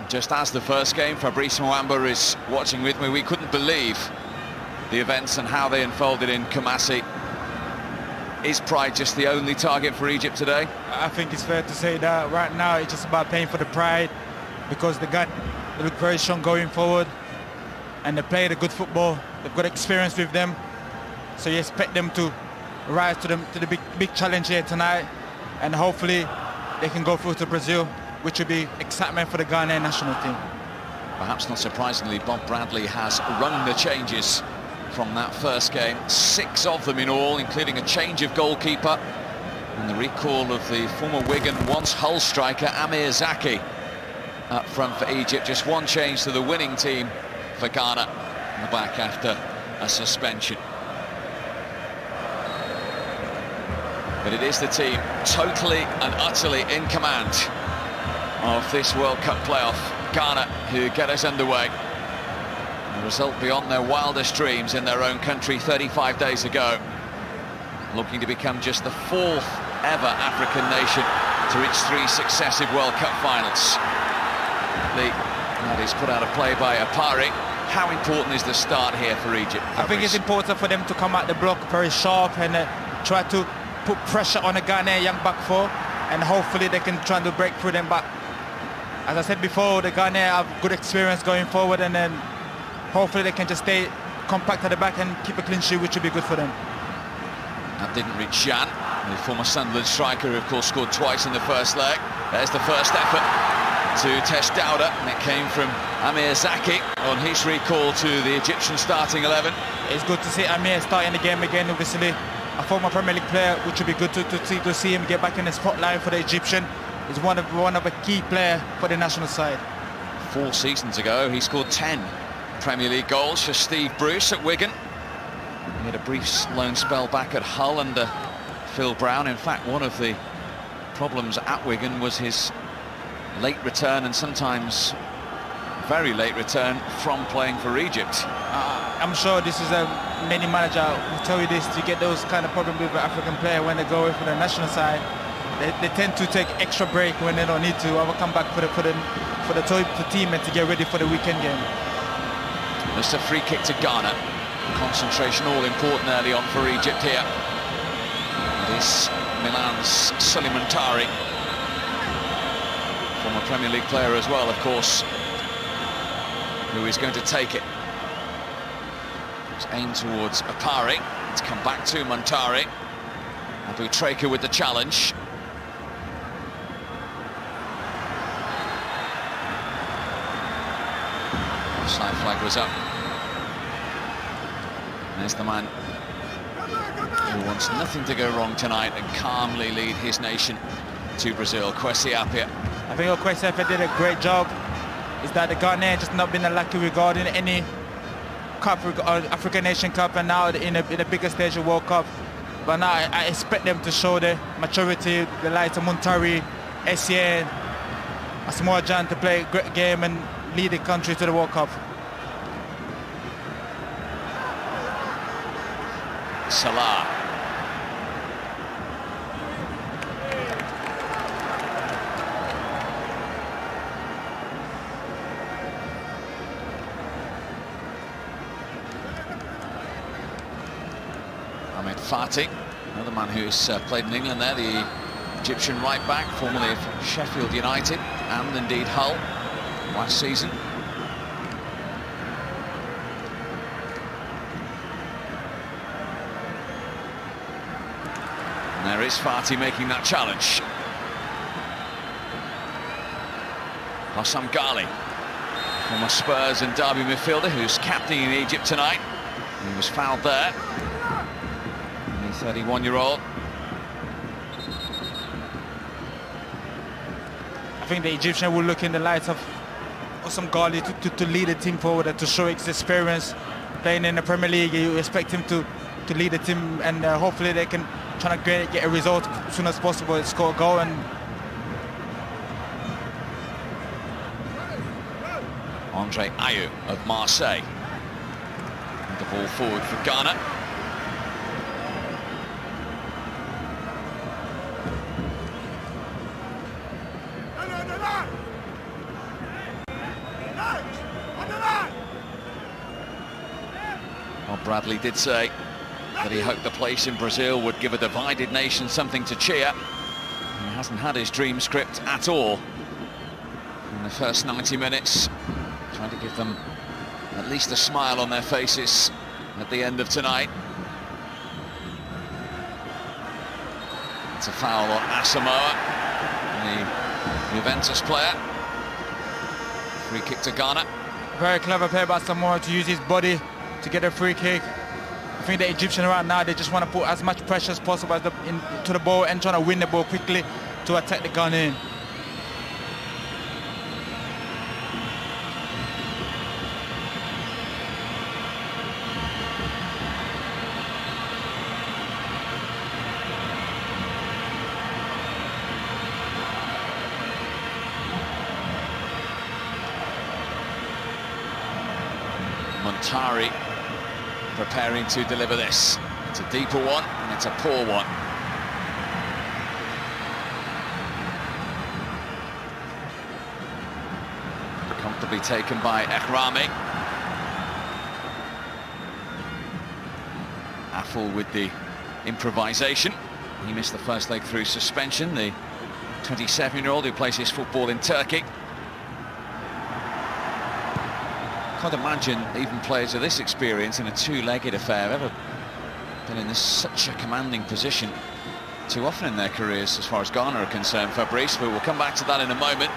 Just as the first game, Fabrice Mwamba is watching with me. We couldn't believe the events and how they unfolded in Kumasi. Is pride just the only target for Egypt today? I think it's fair to say that right now it's just about playing for the pride, because they look very strong going forward and they play the good football. They've got experience with them, so you expect them to rise to the big challenge here tonight, and hopefully they can go through to Brazil, which would be excitement for the Ghanaian national team. Perhaps not surprisingly, Bob Bradley has rung the changes from that first game, 6 of them in all, including a change of goalkeeper and the recall of the former Wigan, once Hull striker Amir Zaki up front for Egypt. Just one change to the winning team for Ghana in the back after a suspension. But it is the team totally and utterly in command of this World Cup playoff, Ghana, who get us underway. A result beyond their wildest dreams in their own country 35 days ago. Looking to become just the 4th ever African nation to reach 3 successive World Cup finals. That is put out of play by Apari. How important is the start here for Egypt, Fabrice? I think it's important for them to come out the block very sharp and try to put pressure on the Ghanaian young back four, and hopefully they can try to break through them. But as I said before, the Ghanaians have good experience going forward, and then hopefully they can just stay compact at the back and keep a clean sheet, which would be good for them. That didn't reach Jan, the former Sunderland striker, who of course scored twice in the first leg. There's the first effort to test Dowda, and it came from Amir Zaki on his recall to the Egyptian starting 11. It's good to see Amir starting the game again, obviously. A former Premier League player, which would be good to see him get back in the spotlight for the Egyptian. He's one of a key player for the national side. 4 seasons ago, he scored 10 Premier League goals for Steve Bruce at Wigan. He had a brief loan spell back at Hull under Phil Brown. In fact, one of the problems at Wigan was his late return, and sometimes very late return, from playing for Egypt. I'm sure this is many manager will tell you this, to get those kind of problems with an African player when they go away for the national side. They tend to take extra break when they don't need to. I will come back for the team and to get ready for the weekend game. Just a free kick to Ghana. Concentration all important early on for Egypt here. It is Milan's Suleiman Tari, former Premier League player as well, of course, who is going to take it. It's aimed towards Apari. It's come back to Montari. Abu Treka with the challenge. Offside flag was up. There's the man who wants nothing to go wrong tonight and calmly lead his nation to Brazil, Kwesi Appiah. I think Kwesi Appiah did a great job. Is that the Ghanaian just not been lucky regarding any cup, African Nation Cup, and now in a bigger stage of World Cup. But now I expect them to show the maturity, the likes of Montari, Essien, Asamoah Gyan, to play a great game and lead the country to the World Cup. Salah. Ahmed Fati, another man who's played in England there, the Egyptian right back, formerly of Sheffield United and indeed Hull last season. There is Fati making that challenge. Hossam Ghali, former Spurs and Derby midfielder, who's captaining Egypt tonight. He was fouled there. The 31-year-old. I think the Egyptian will look in the light of Hossam Ghali to lead the team forward and to show his experience. Playing in the Premier League, you expect him to lead the team, and hopefully they can try to get a result as soon as possible and score a goal. And Andre Ayew of Marseille. The ball forward for Ghana. Well, Bradley did say that he hoped the place in Brazil would give a divided nation something to cheer. He hasn't had his dream script at all in the first 90 minutes, trying to give them at least a smile on their faces at the end of tonight. It's a foul on Asamoah, the Juventus player. Free kick to Ghana. Very clever play by Asamoah to use his body to get a free kick. I think the Egyptian right now, they just want to put as much pressure as possible into the ball and trying to win the ball quickly to attack the Ghanaian. Montari preparing to deliver this. It's a deeper one and it's a poor one. Comfortably taken by Ekrami. Affle with the improvisation. He missed the first leg through suspension, the 27-year-old who plays his football in Turkey. Can't imagine even players of this experience in a two-legged affair ever been in such a commanding position too often in their careers as far as Ghana are concerned, Fabrice, but we'll come back to that in a moment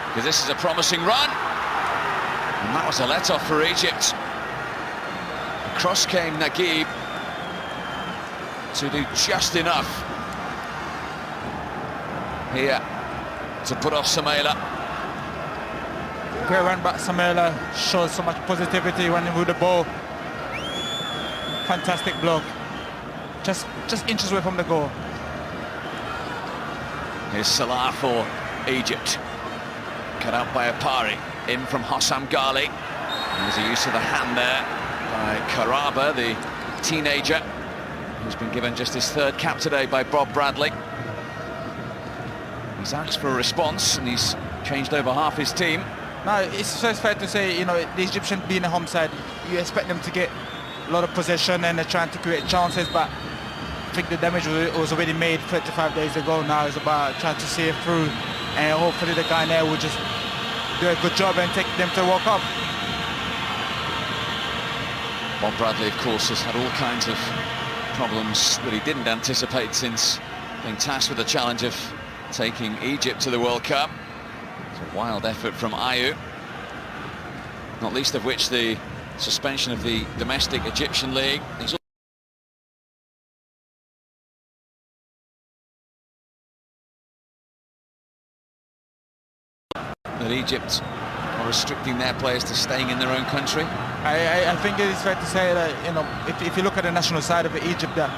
because this is a promising run, and that was a let-off for Egypt. Across came Naguib to do just enough here to put off Samela. Great run back, Samela shows so much positivity running with the ball. Fantastic block. Just inches away from the goal. Here's Salah for Egypt. Cut out by Apari. In from Hossam Ghali. There's a use of the hand there by Karaba, the teenager, who's been given just his third cap today by Bob Bradley. He's asked for a response and he's changed over half his team. No, it's fair to say, you know, the Egyptian being a home side, you expect them to get a lot of possession and they're trying to create chances, but I think the damage was already made 35 days ago. Now it's about trying to see it through, and hopefully the guy there will just do a good job and take them to the World Cup. Bob Bradley, of course, has had all kinds of problems that he didn't anticipate since being tasked with the challenge of taking Egypt to the World Cup. It's a wild effort from Ayew, not least of which the suspension of the domestic Egyptian league. He's that Egypt are restricting their players to staying in their own country. I think it is fair to say that, you know, if you look at the national side of Egypt, that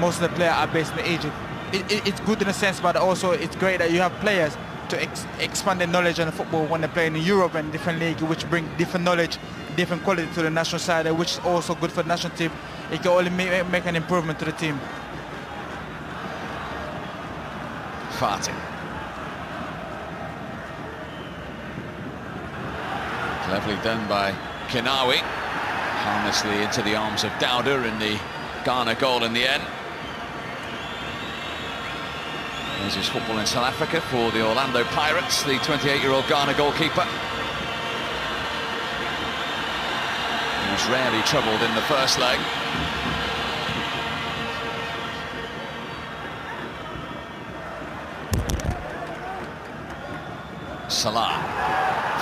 most of the players are based in Egypt. It's good in a sense, but also it's great that you have players to expand their knowledge on football when they're playing in Europe and different leagues, which bring different knowledge, different quality to the national side, which is also good for the national team. It can only make an improvement to the team. Fatih. Cleverly done by Kinawi. Harmlessly into the arms of Dowda in the Ghana goal in the end. There's his football in South Africa for the Orlando Pirates, the 28-year-old Ghana goalkeeper. He was rarely troubled in the first leg. Salah.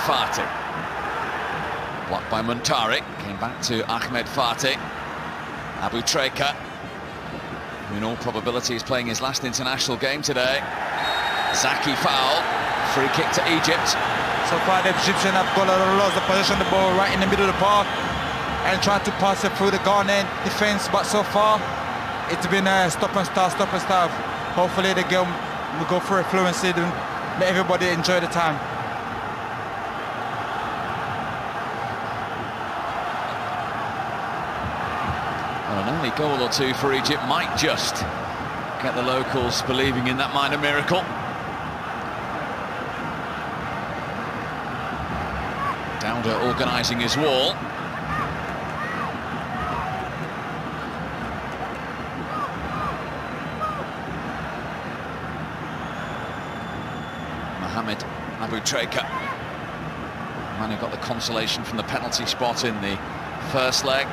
Fatih. Blocked by Montari. Came back to Ahmed Fatih. Abu Treka, who in all probability is playing his last international game today. Zaki foul. Free kick to Egypt. So far the Egyptians have got a lot of possession of the ball right in the middle of the park and trying to pass it through the Ghanaian defence, but so far it's been a stop and start. Hopefully the game will go through fluency and let everybody enjoy the time. Well, an early goal or two for Egypt might just get the locals believing in that minor miracle. Dowder organising his wall. Mohamed Abu Treka, man who got the consolation from the penalty spot in the first leg.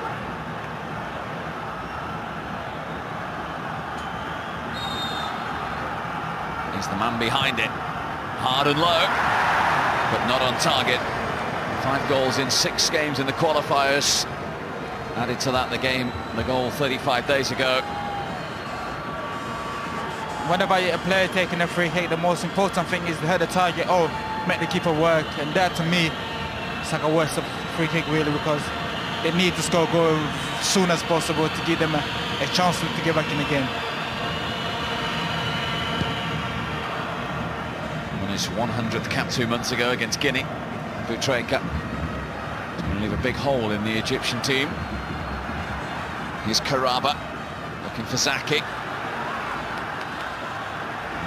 He's the man behind it, hard and low, but not on target. 5 goals in 6 games in the qualifiers. Added to that the goal 35 days ago. Whenever a player taking a free kick, the most important thing is to hit the target or make the keeper work. And that, to me, it's like a waste of free kick, really, because they need to score a goal as soon as possible to give them a chance to get back in the game. Won his 100th cap 2 months ago against Guinea. Butreka is going to leave a big hole in the Egyptian team. Here's Karaba looking for Zaki.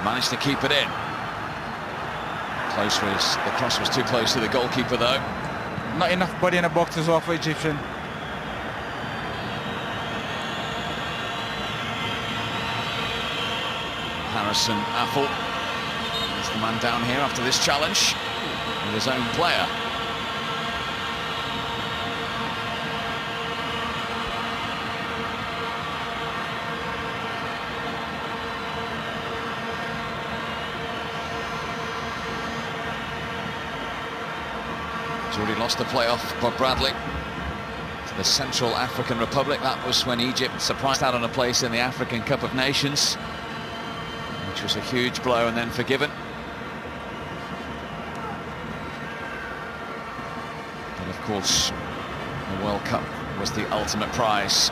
Managed to keep it in. The cross was too close to the goalkeeper, though. Not enough body in the box as well for Egyptian. Harrison Affle is the man down here after this challenge with his own player. He's already lost the playoff, Bob Bradley, to the Central African Republic. That was when Egypt surprised out on a place in the African Cup of Nations, which was a huge blow and then forgiven. But of course, the World Cup was the ultimate prize.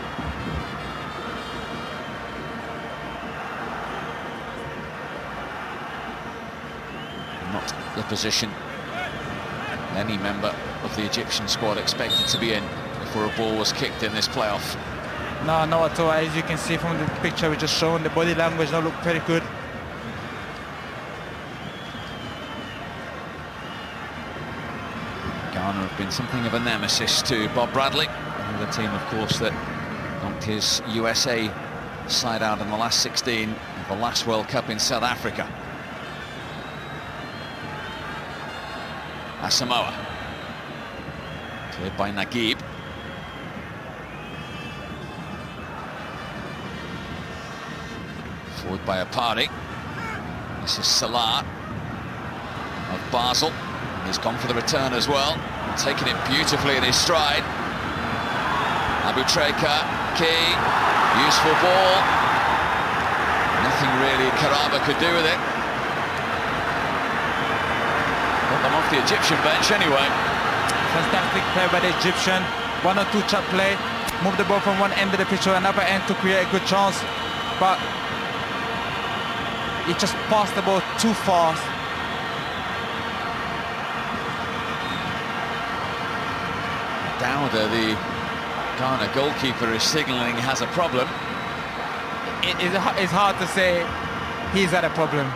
Not the position any member of the Egyptian squad expected to be in before a ball was kicked in this playoff. No, not at all. As you can see from the picture we just shown, the body language don't look very good. Ghana have been something of a nemesis to Bob Bradley, the team, of course, that knocked his USA side out in the last 16 of the last World Cup in South Africa. Asamoah, cleared by Naguib. Forward by Apari. This is Salah of Basel. He's gone for the return as well, taking it beautifully in his stride. Abu Treka, key, useful ball. Nothing really Karaba could do with it. Got them off the Egyptian bench anyway. Fantastic play by the Egyptian. 1 or 2 chop play. Move the ball from one end of the pitch to another end to create a good chance. But he just passed the ball too fast. Dowder, the Ghana goalkeeper, is signalling he has a problem. It's hard to say he's had a problem.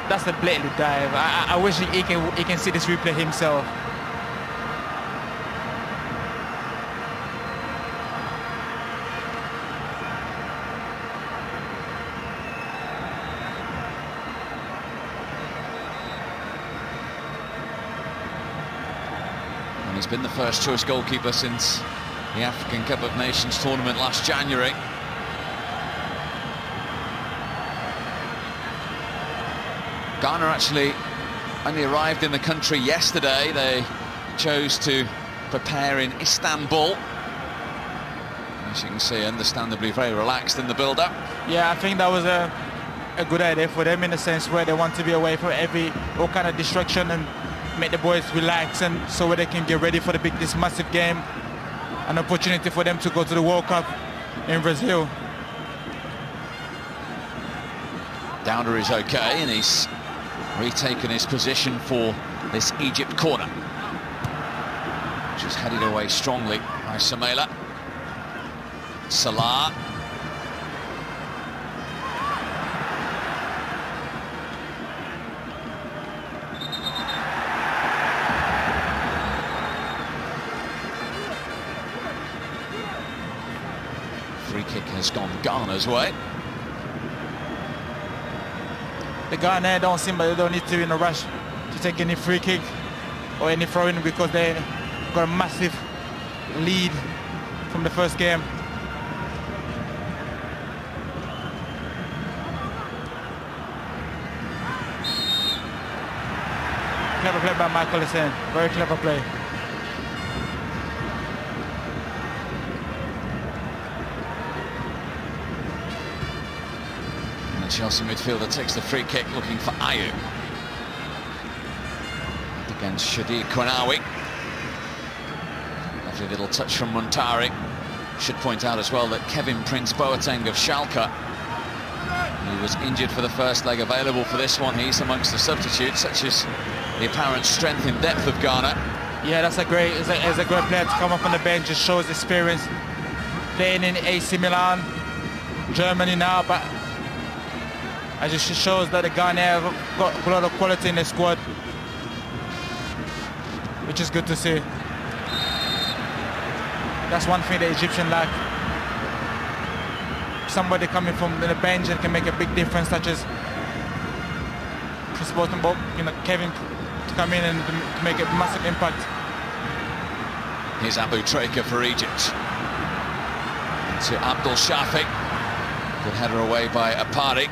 That's a blatant dive. I wish he can see this replay himself. And he's been the first choice goalkeeper since the African Cup of Nations tournament last January. Ghana actually only arrived in the country yesterday. They chose to prepare in Istanbul. As you can see, understandably very relaxed in the build-up. Yeah, I think that was a good idea for them, in a sense where they want to be away from all kind of distraction and make the boys relax, and so where they can get ready for this massive game, an opportunity for them to go to the World Cup in Brazil. Dowder is okay, and he's retaken his position for this Egypt corner, which is headed away strongly by Samela. Salah. Ghana's way. The Ghana don't seem like they don't need to be in a rush to take any free kick or any throw-in because they got a massive lead from the first game. Clever play by Michael Essien. Very clever play. And the Chelsea midfielder takes the free kick, looking for Ayew. Against Shadi Konawi. Lovely little touch from Muntari. Should point out as well that Kevin Prince Boateng of Schalke, who was injured for the first leg, available for this one. He's amongst the substitutes, such as the apparent strength and depth of Ghana. Yeah, that's a great player to come up on the bench. It shows experience playing in AC Milan, Germany now, but it just shows that the Ghana have got a lot of quality in the squad, which is good to see. That's one thing the Egyptian lack. Somebody coming from the bench and can make a big difference, such as Chris Botenbock, Kevin, to come in and to make a massive impact. Here's Abu Treka for Egypt. To Abdul Shafiq. Good header away by Apari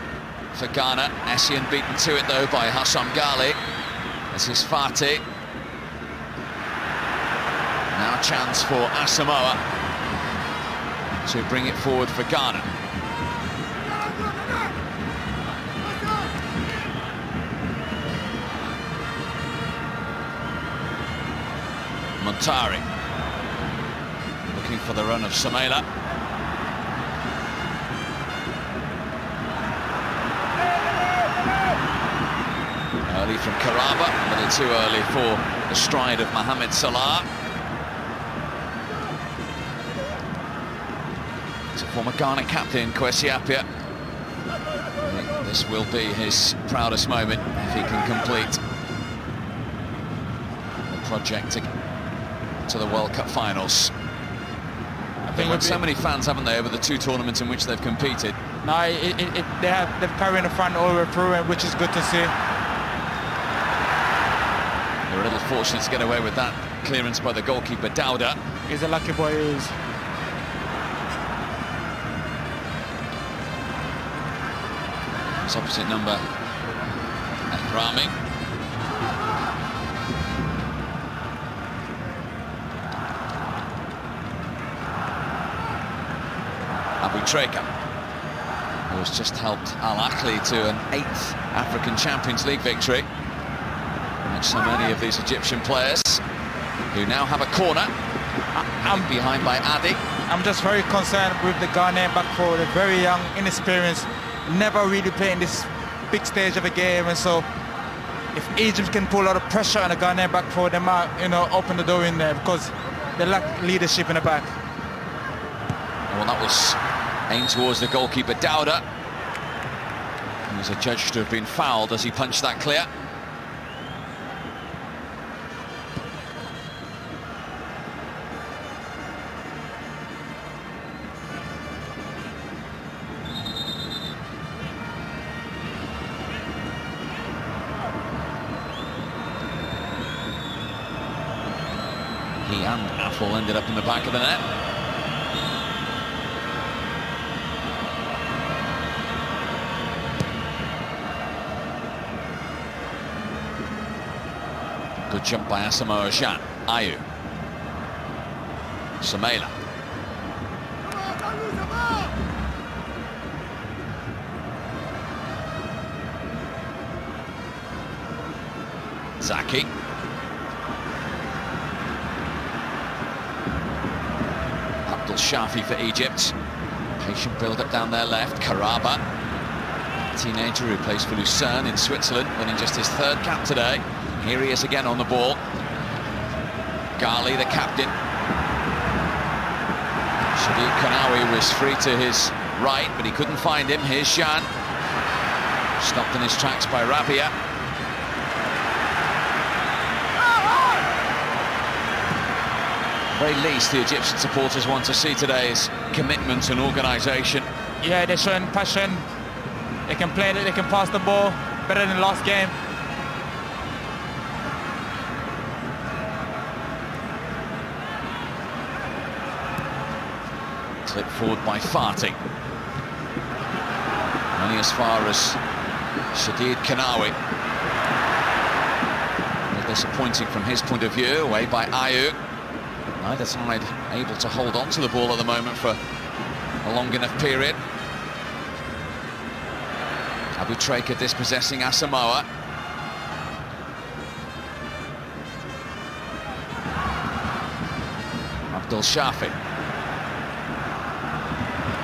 for Ghana. Essien beaten to it though by Hassam Ghali. This is Fati. Now a chance for Asamoah to bring it forward for Ghana. Muntari looking for the run of Samela. Early from Karaba, a little too early for the stride of Mohamed Salah. It's a former Ghana captain, Kwesi Appiah. I think this will be his proudest moment if he can complete the project to the World Cup finals. They've had so many fans, haven't they, over the two tournaments in which they've competed? No, they're carrying the front all the way through, which is good to see. They were a little fortunate to get away with that clearance by the goalkeeper, Dauda. He's a lucky boy, he is. His opposite number, Rami. Abu Treka, who has just helped Al Ahly to an 8th African Champions League victory. Like so many of these Egyptian players, who now have a corner. I'm behind by Adi. I'm just very concerned with the Ghanaian back four. They're very young, inexperienced, never really playing this big stage of a game, and so if Egypt can pull a lot of pressure on the Ghanaian back four, they might, open the door in there because they lack leadership in the back. Well, that was aimed towards the goalkeeper, Dauda. He was adjudged to have been fouled as he punched that clear. He and Affle ended up in the back of the net. Good jump by Asamoah Gyan. Ayew. Samela. Zaki. Abdul Shafi for Egypt. Patient build-up down their left. Karaba, teenager who plays for Lucerne in Switzerland, winning just his 3rd cap today. Here he is again on the ball. Ghali, the captain. Shadi Konawi was free to his right, but he couldn't find him. Here's Gyan. Stopped in his tracks by Rabia. At the very least, the Egyptian supporters want to see today is commitment and organisation. Yeah, they're showing passion. They can play it, they can pass the ball better than last game. Clipped forward by Fati. Only as far as Shadid Kanawi. Disappointing from his point of view, away by Ayu. Neither side able to hold on to the ball at the moment for a long enough period. Abu Treka dispossessing Asamoah. Abdul Shafi.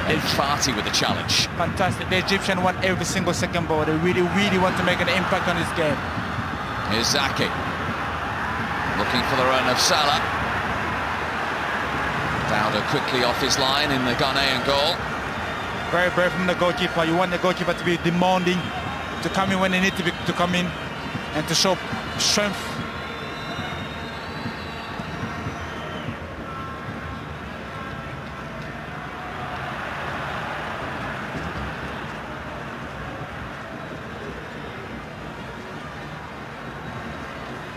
And Fati with the challenge. Fantastic. The Egyptian want every single second ball. They really, really want to make an impact on this game. Here's Zaki. Looking for the run of Salah. Dowder quickly off his line in the Ghanaian goal. Very brave from the goalkeeper. You want the goalkeeper to be demanding, to come in when they need to come in, and to show strength.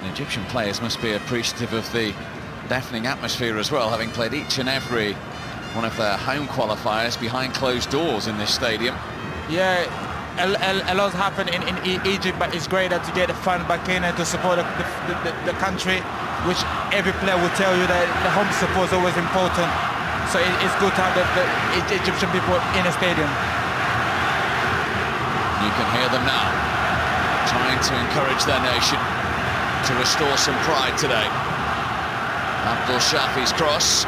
The Egyptian players must be appreciative of the deafening atmosphere as well, having played each and every one of their home qualifiers behind closed doors in this stadium. Yeah, a lot's happened in Egypt, but it's great that to get the fans back in and to support the country, which every player will tell you that the home support is always important. So it's good to have the Egyptian people in the stadium. You can hear them now, trying to encourage their nation to restore some pride today. Abdul Shafi's cross.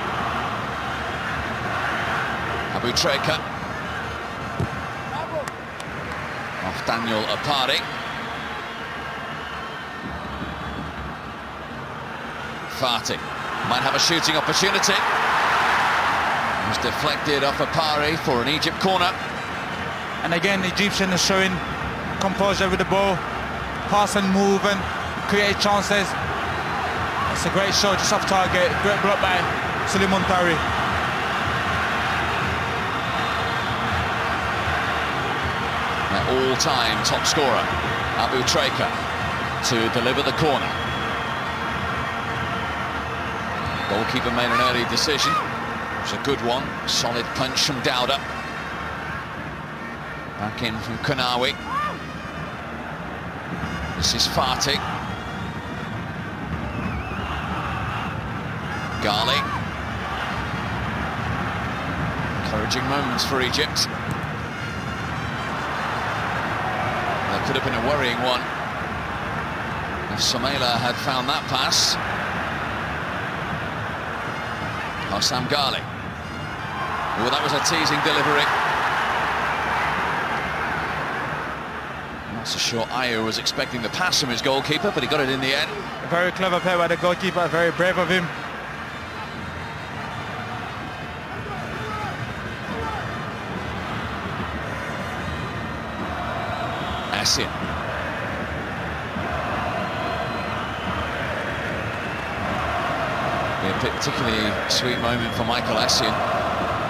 Abu Treka. Off Daniel Apari. Fati might have a shooting opportunity. It was deflected off Apari for an Egypt corner. And again, the Egyptian is showing composure with the ball, pass and move and create chances. It's a great show, just off target. Great block by Suleiman Tari. Their all-time top scorer, Abu Treka, to deliver the corner. Goalkeeper made an early decision. It was a good one. Solid punch from Dowder. Back in from Kanawi. This is Fati. Ghali. Encouraging moments for Egypt. That could have been a worrying one if Samela had found that pass. Hossam Ghali. Oh, that was a teasing delivery. Not so sure Ayu was expecting the pass from his goalkeeper, but he got it in the end. A very clever play by the goalkeeper, very brave of him. Essien. A particularly sweet moment for Michael Essien,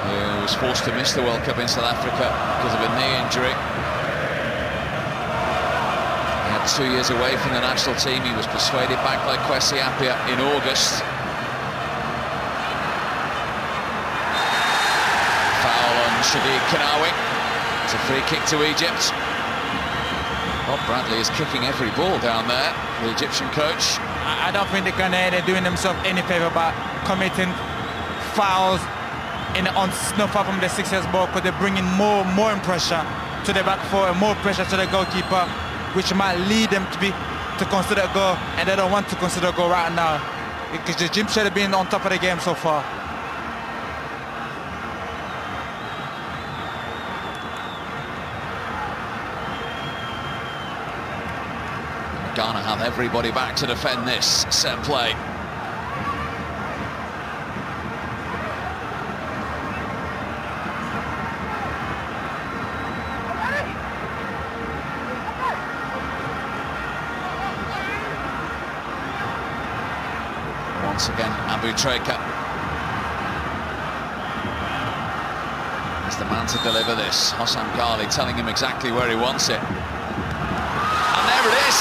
who was forced to miss the World Cup in South Africa because of a knee injury. He had 2 years away from the national team. He was persuaded back by Kwesi Appiah in August. Foul on Shadid Kanawi. It's a free kick to Egypt. Bob Bradley is kicking every ball down there, the Egyptian coach. I don't think they're doing themselves any favour by committing fouls on no far from the 6-yard ball, because they're bringing more pressure to the back four and more pressure to the goalkeeper, which might lead them to consider a goal, and they don't want to consider a goal right now because the Egypt should have been on top of the game so far. Ghana have everybody back to defend this set play. Once again, Abu Treka is the man man to deliver this. Hossam Ghali telling him exactly where he wants it. And there it is.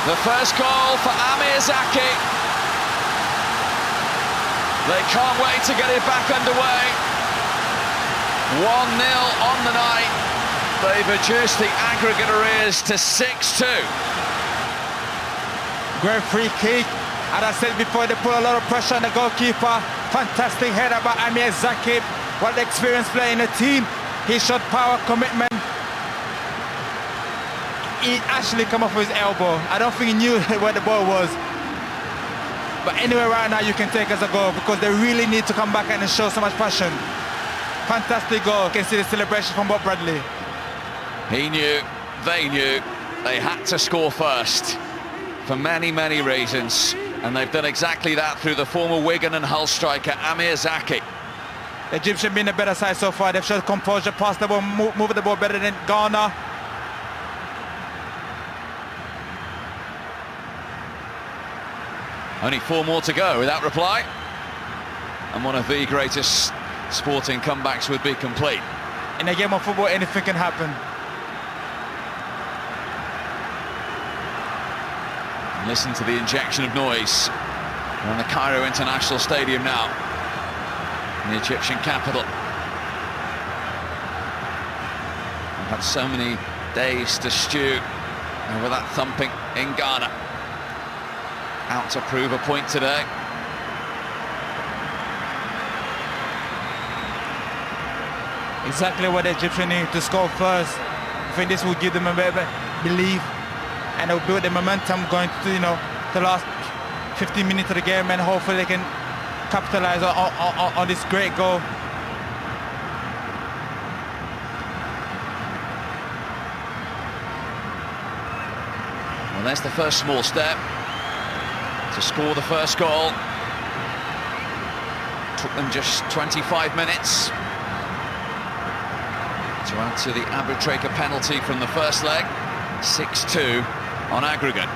The first goal for Amir Zaki. They can't wait to get it back underway. 1-0 on the night. They've reduced the aggregate arrears to 6-2. Great free kick. As I said before, they put a lot of pressure on the goalkeeper. Fantastic header by Amir Zaki. What the experienced player in the team. He showed power, commitment. He actually come off with his elbow. I don't think he knew where the ball was. But anyway, right now you can take as a goal because they really need to come back and show so much passion. Fantastic goal. You can see the celebration from Bob Bradley. He knew, they knew, they had to score first for many, many reasons. And they've done exactly that through the former Wigan and Hull striker, Amir Zaki. The Egyptian been the better side so far. They've showed composure, passed the ball, moved the ball better than Ghana. Only 4 more to go without reply. And one of the greatest sporting comebacks would be complete. In a game of football, anything can happen. And listen to the injection of noise. We're in the Cairo International Stadium now, in the Egyptian capital. We've had so many days to stew over that thumping in Ghana. Out to prove a point today. Exactly what the Egyptians need to score first. I think this will give them a bit of belief and it will build the momentum going to, the last 15 minutes of the game, and hopefully they can capitalize on this great goal. Well, there's the first small step to score the first goal. Took them just 25 minutes to add to the Abutreka penalty from the first leg. 6-2 on aggregate.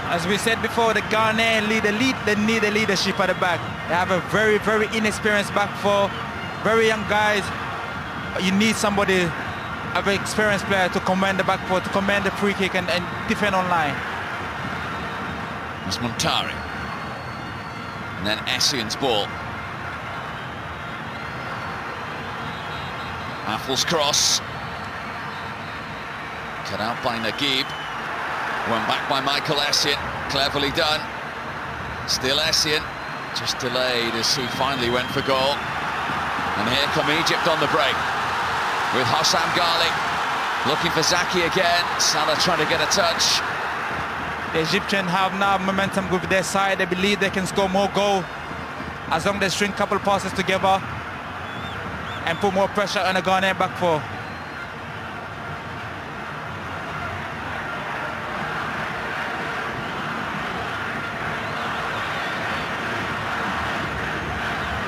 As we said before, the Ghanaian they need the leadership at the back. They have a very, very inexperienced back four, very young guys. But you need somebody, a very experienced player, to command the back four, to command the free kick and defend online. It's Montari. And then Essie's ball. Affel's cross. Cut out by Naguib. Won back by Michael Essien. Cleverly done. Still Essien. Just delayed as he finally went for goal. And here come Egypt on the break. With Hossam Ghali looking for Zaki again. Salah trying to get a touch. The Egyptians have now momentum with their side. They believe they can score more goals as long as they string a couple passes together and put more pressure on the Ghanaian back four.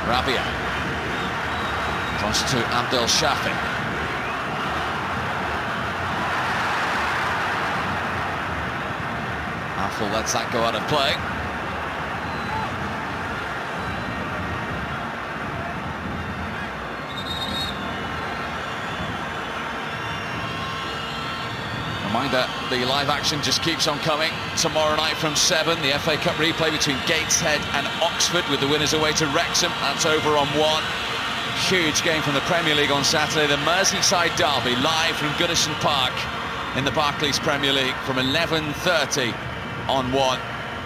Rabia. Cross to Abdel Shafi. Affel lets that go out of play. Reminder, the live action just keeps on coming. Tomorrow night from 7, the FA Cup replay between Gateshead and Oxford, with the winners away to Wrexham. That's over on 1. Huge game from the Premier League on Saturday. The Merseyside derby live from Goodison Park in the Barclays Premier League from 11:30 on 1.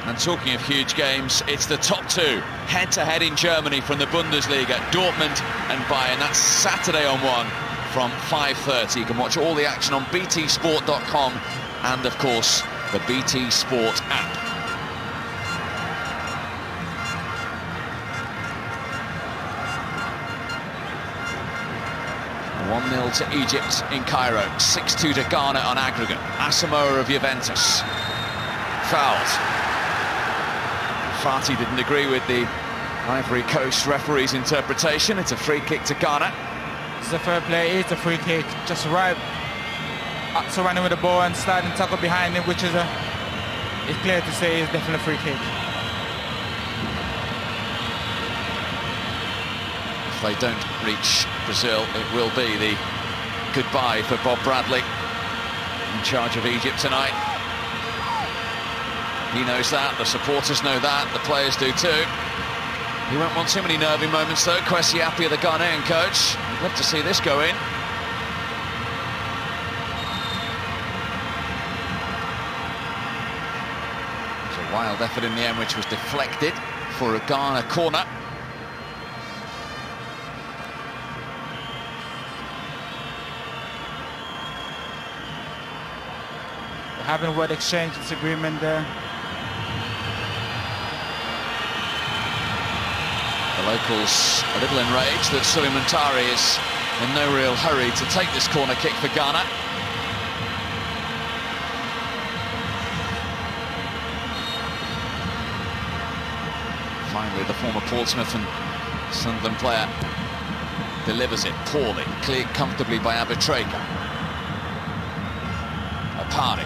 And talking of huge games, it's the top 2 head-to-head in Germany from the Bundesliga, Dortmund and Bayern. That's Saturday on 1 from 5:30. You can watch all the action on btsport.com and, of course, the BT Sport app. (1-0) to Egypt in Cairo, 6-2 to Ghana on aggregate. Asamoah of Juventus fouled. Fati didn't agree with the Ivory Coast referee's interpretation. It's a free kick to Ghana. It's a fair play, it's a free kick. Just right surrounding with the ball and sliding tackle behind him, which is it's clear to say it's definitely a free kick. if they don't reach Brazil, it will be the goodbye for Bob Bradley, in charge of Egypt tonight. He knows that, the supporters know that, the players do too. He won't want too many nervy moments though. Kwesi Appiah, the Ghanaian coach. I'd love to see this go in. It's a wild effort in the end, which was deflected for a Ghana corner. Having word exchange disagreement there. The locals a little enraged that Suleiman Tari is in no real hurry to take this corner kick for Ghana. Finally, the former Portsmouth and Sunderland player delivers it poorly, cleared comfortably by Abutreka. Apari.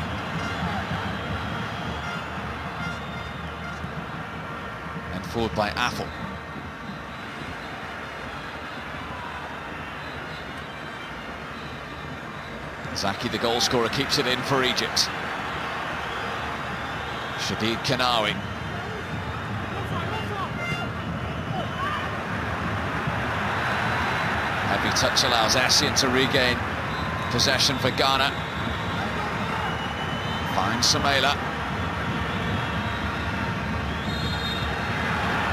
And forward by Athel. Zaki, the goal scorer, keeps it in for Egypt. Shadid Kanawi. Heavy touch allows Essien to regain possession for Ghana. Finds Samela.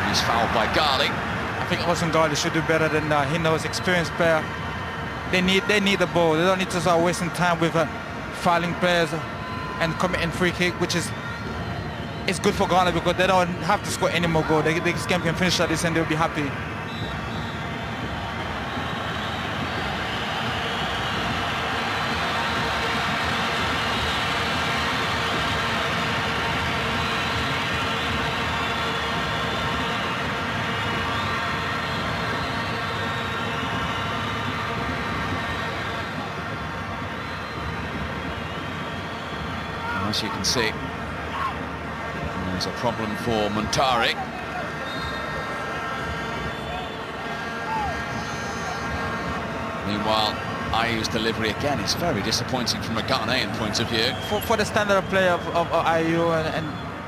He's fouled by Ghali. I think Osman Ghali should do better than that. He knows, experienced player. They need the ball. They don't need to start wasting time with fouling players and committing free kick, which is it's good for Ghana because they don't have to score any more goals. This game can finish like this and they'll be happy. As you can see, there's a problem for Muntari. Meanwhile, Ayu's delivery again is very disappointing from a Ghanaian point of view. For the standard of play of Ayu and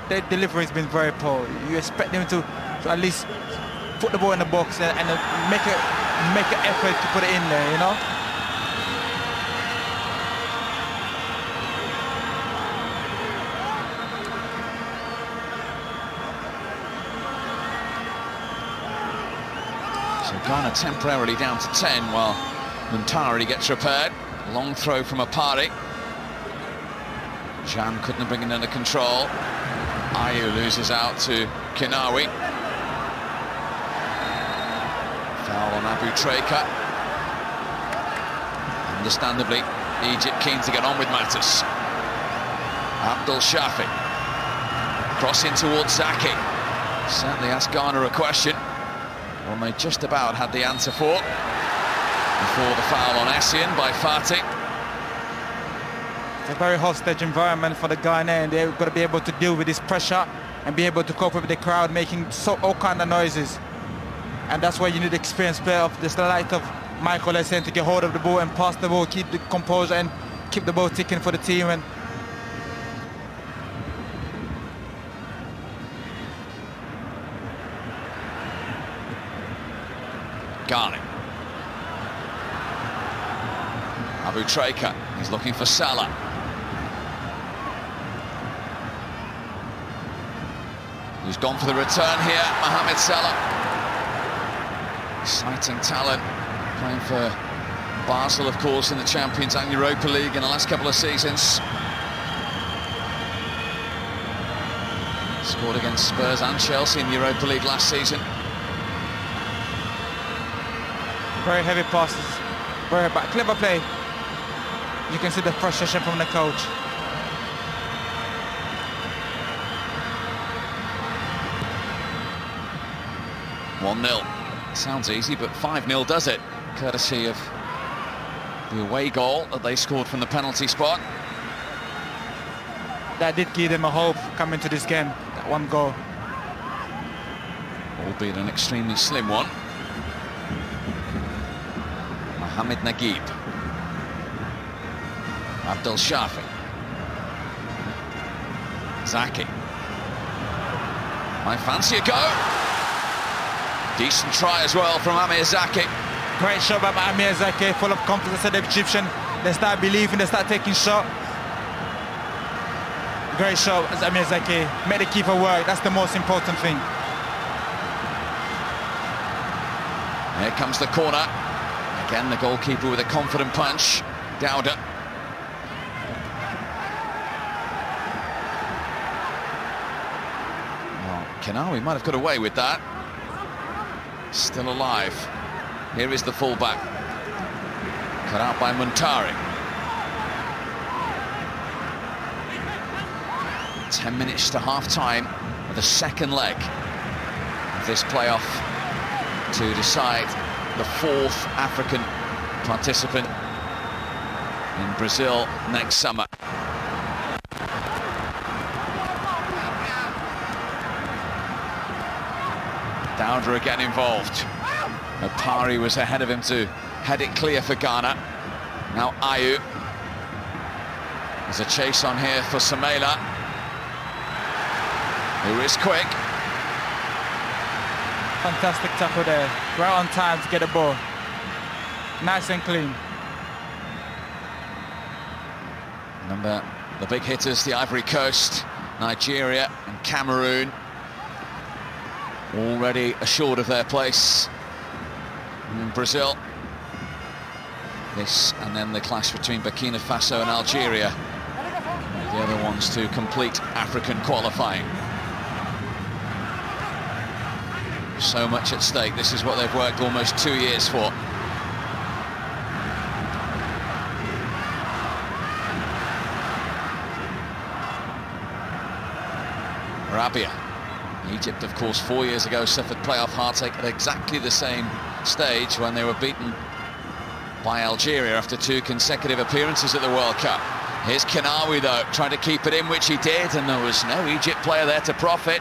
their delivery has been very poor. You expect them to at least put the ball in the box and make an effort to put it in there, you know? Ghana temporarily down to 10 while Muntari gets repaired. Long throw from Apari. Jan couldn't bring it under control. Ayu loses out to Kinawi. Foul on Abutreka. Understandably, Egypt keen to get on with matters. Abdul Shafi. Crossing towards Zaki. Certainly asked Ghana a question. One they just about had the answer for before the foul on Essien by Fati. It's a very hostage environment for the Ghanaians. They've got to be able to deal with this pressure and be able to cope with the crowd making all kind of noises. And that's why you need experienced player of the light of Michael Essien to get hold of the ball and pass the ball, keep the composure and keep the ball ticking for the team. And Ghani. Abutreka, he's looking for Salah. Who's gone for the return here, Mohamed Salah. Exciting talent, playing for Basel, of course, in the Champions and Europa League in the last couple of seasons. Scored against Spurs and Chelsea in the Europa League last season. Very heavy passes, very bad, clever play. You can see the frustration from the coach. (1-0). Sounds easy, but 5-0 does it, courtesy of the away goal that they scored from the penalty spot. That did give them a hope coming to this game, that one goal. Albeit an extremely slim one. Mohamed Naguib. Abdel Shafi. Zaki. Might fancy a go. Decent try as well from Amir Zaki. Great shot by Amir Zaki, full of confidence of the Egyptian. They start believing, they start taking shot. Great shot as Amir Zaki. Made the keeper work, that's the most important thing. Here comes the corner. Again, the goalkeeper with a confident punch. Dowda. Oh, Kenawi might have got away with that. Still alive. Here is the fullback. Cut out by Muntari. 10 minutes to half-time of the second leg of this playoff to decide the fourth African participant in Brazil next summer. Dowda again involved. Opari was ahead of him to head it clear for Ghana. Now Ayew. There's a chase on here for Samela, who is quick. Fantastic tackle there, right on time to get the ball. Nice and clean. Remember the big hitters, the Ivory Coast, Nigeria and Cameroon, already assured of their place in Brazil. This and then the clash between Burkina Faso and Algeria, the other ones to complete African qualifying. So much at stake. This is what they've worked almost 2 years for. Rabia. Egypt, of course, 4 years ago suffered playoff heartache at exactly the same stage when they were beaten by Algeria after 2 consecutive appearances at the World Cup. Here's Kenawi, though, trying to keep it in, which he did, and there was no Egypt player there to profit.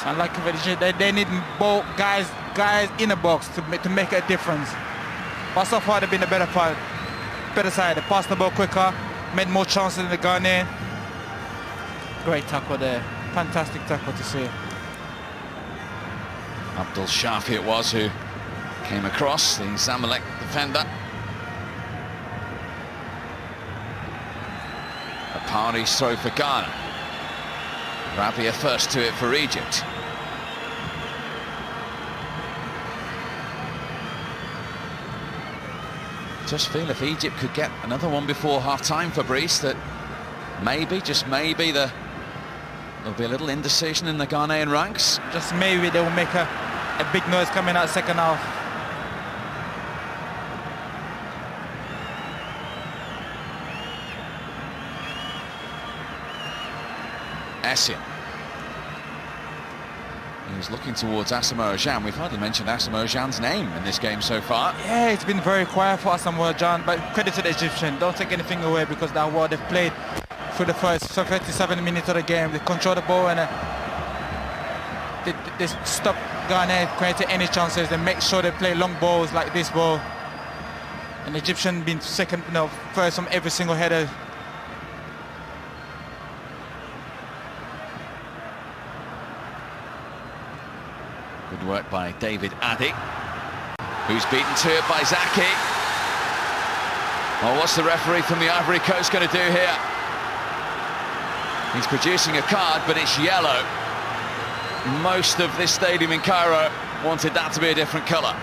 Unlike they need both guys in the box to make a difference. But so far they've been the better side. They passed the ball quicker, made more chances than the Ghanaian. Great tackle there. Fantastic tackle to see. Abdel Shafi it was who came across, the Zamalek defender. Opari's throw for Ghana. Rabia first to it for Egypt. Just feel if Egypt could get another one before half-time, Fabrice, that maybe, just maybe, there'll be a little indecision in the Ghanaian ranks. Just maybe they will make a big noise coming out second half. Essien. He's looking towards Asamoah Gyan. We've hardly mentioned Asamoah Gyan's name in this game so far. Yeah, it's been very quiet for Asamoah Gyan, but credit to the Egyptian. Don't take anything away, because that what they've played through the first 37 minutes of the game. They control the ball and they stop Ghana creating any chances. They make sure they play long balls like this ball. And the Egyptian been first from every single header. Good work by David Addy, who's beaten to it by Zaki. Well, what's the referee from the Ivory Coast going to do here? He's producing a card, but it's yellow. Most of this stadium in Cairo wanted that to be a different colour.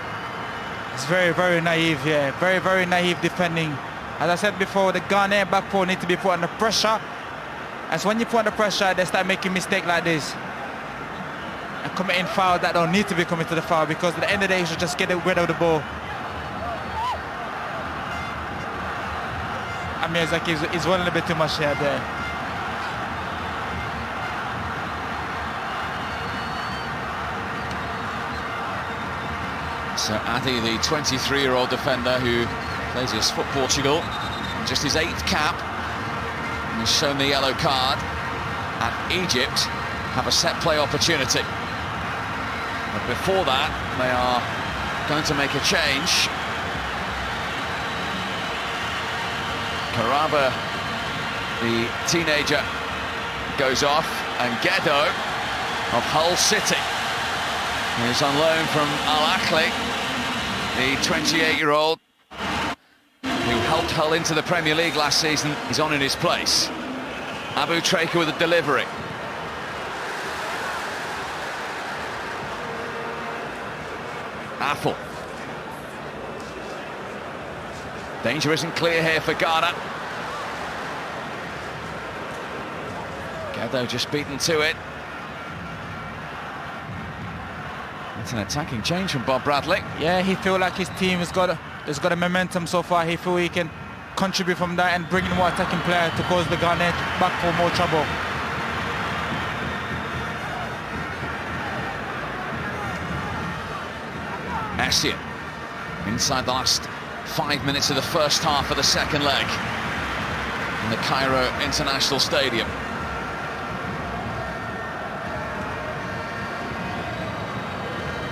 It's very, very naive, yeah. Very, very naive defending. As I said before, the Ghanaian back four need to be put under pressure. And so when you put under pressure, they start making mistakes like this. And committing fouls that don't need to be committed to foul, because at the end of the day, you should just get rid of the ball. Amir Zaki is running a bit too much here there. So Addy, the 23-year-old defender who plays for Portugal, just his 8th cap, and has shown the yellow card. And Egypt have a set play opportunity. But before that, they are going to make a change. Paraba, the teenager, goes off, and Ghedo of Hull City is on loan from Al Ahly, the 28-year-old who helped Hull into the Premier League last season. He's on in his place. Abu Treka with a delivery. Affle. Danger isn't clear here for Ghana. Ghedo just beaten to it. It's an attacking change from Bob Bradley. Yeah, he feels like his team has got a momentum so far. He feels he can contribute from that and bring in more attacking player to cause the Ghana back for more trouble. Essien inside the last 5 minutes of the first half of the second leg in the Cairo International Stadium.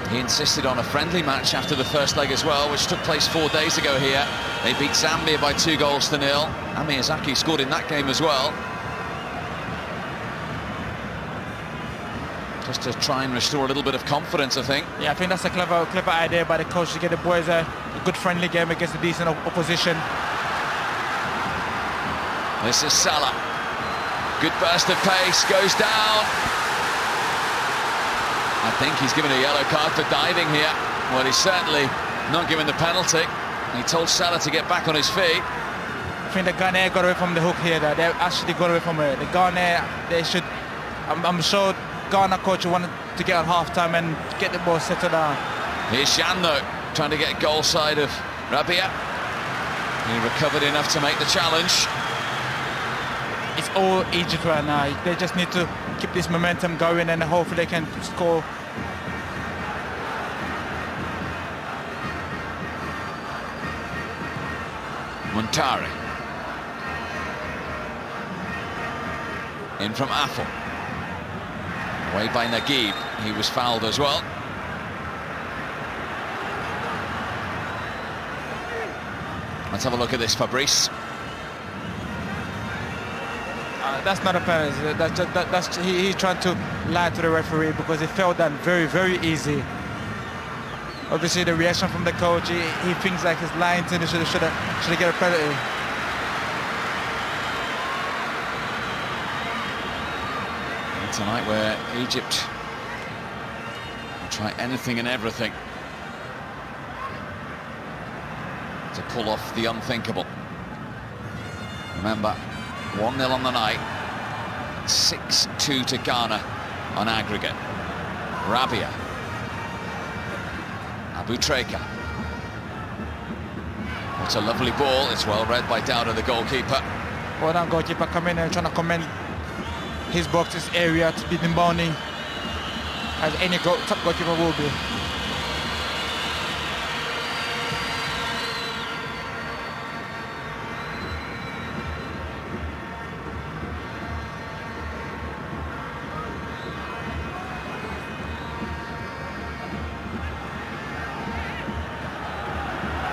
He insisted on a friendly match after the first leg as well, which took place 4 days ago here. They beat Zambia by 2-0. And Miyazaki scored in that game as well. Just to try and restore a little bit of confidence, I think. Yeah, I think that's a clever idea by the coach to get the boys a good friendly game against a decent opposition. This is Salah. Good burst of pace, goes down. I think he's given a yellow card for diving here. Well, he's certainly not given the penalty. He told Salah to get back on his feet. I think the Ghana got away from the hook here. They actually got away from it. The Ghana, they should. I'm sure Ghana coach wanted to get on half-time and get the ball settled down. Here's Jan, though, trying to get goal side of Rabia. He recovered enough to make the challenge. It's all Egypt right now. They just need to keep this momentum going and hopefully they can score. Muntari. In from Affle. Away by Naguib. He was fouled as well. Let's have a look at this, Fabrice. That's not a penalty. He's trying to lie to the referee because it felt that very easy. Obviously, the reaction from the coach, he thinks like he's lying to him. He should get a penalty. And tonight, where Egypt will try anything and everything to pull off the unthinkable. Remember, 1-0 on the night, 6-2 to Ghana on aggregate. Rabia. Abu Treka. It's a lovely ball. It's well read by Dowda, the goalkeeper. Well done, goalkeeper. Come in and trying to commend his box's area to be demanding as any top goalkeeper will be.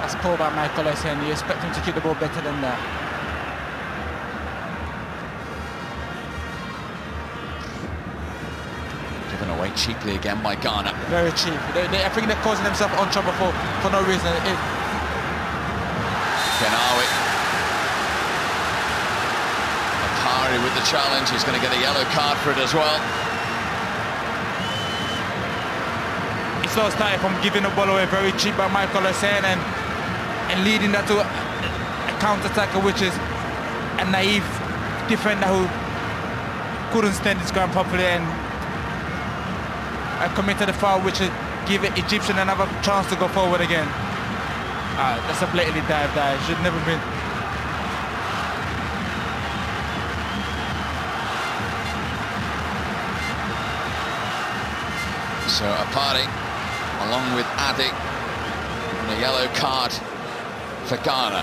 That's poor by Michael Essien. You expect him to keep the ball better than that. Given away cheaply again by Ghana. Very cheap. I think they're causing themselves on trouble for no reason. Kenawi. Akari with the challenge. He's going to get a yellow card for it as well. It's all started from giving the ball away very cheap by Michael Essien and leading that to a counter-attacker, which is a naive defender who couldn't stand his ground properly and committed a foul, which would give Egyptian another chance to go forward again. That's a blatantly dive there. It should never been. So Apari, along with Adi, and a yellow card for Ghana.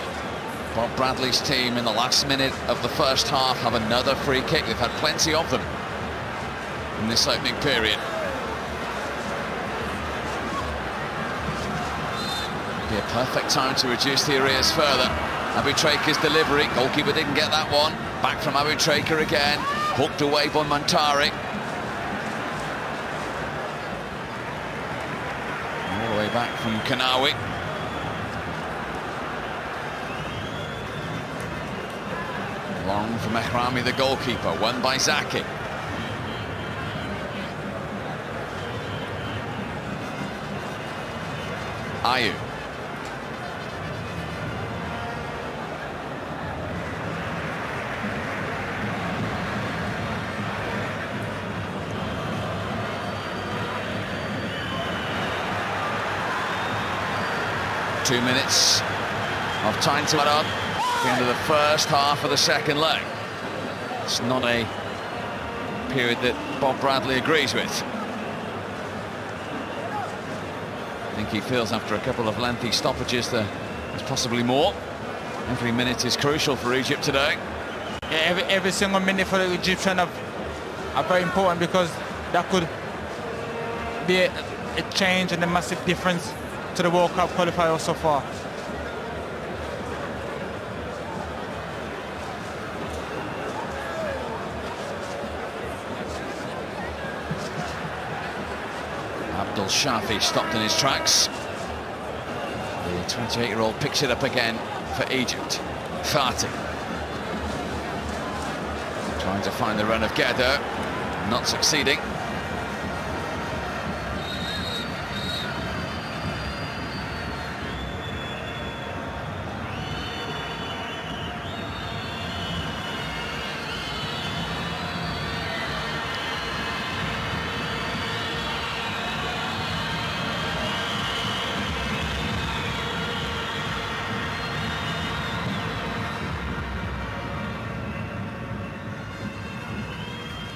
Bob Bradley's team in the last minute of the first half have another free kick. They've had plenty of them in this opening period. Be a perfect time to reduce the arrears further. Abutraker's delivery, goalkeeper didn't get that one. Back from Abutraker again, hooked away by Montari. All the way back from Kanawi. Long from Ehrami, the goalkeeper, won by Zaki. Ayu. Two minutes of time to add on at the end of the first half of the second leg. It's not a period that Bob Bradley agrees with. I think he feels after a couple of lengthy stoppages there's possibly more. Every minute is crucial for Egypt today. Yeah, every single minute for the Egyptian are very important, because that could be a change and a massive difference to the World Cup qualifier so far. Abdul Shafi stopped in his tracks. The 28-year-old picks it up again for Egypt. Fati trying to find the run of Geddo, not succeeding.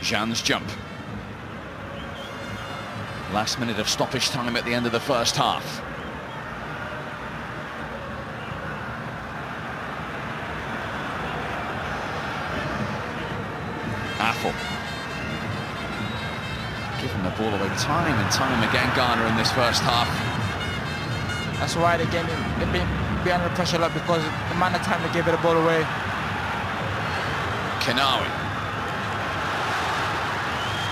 Jean's jump. Last minute of stoppage time at the end of the first half. Affle. Giving the ball away time and time again, Ghana, in this first half. That's why they've been under pressure a lot, because the amount of time they gave the ball away. Kanawi.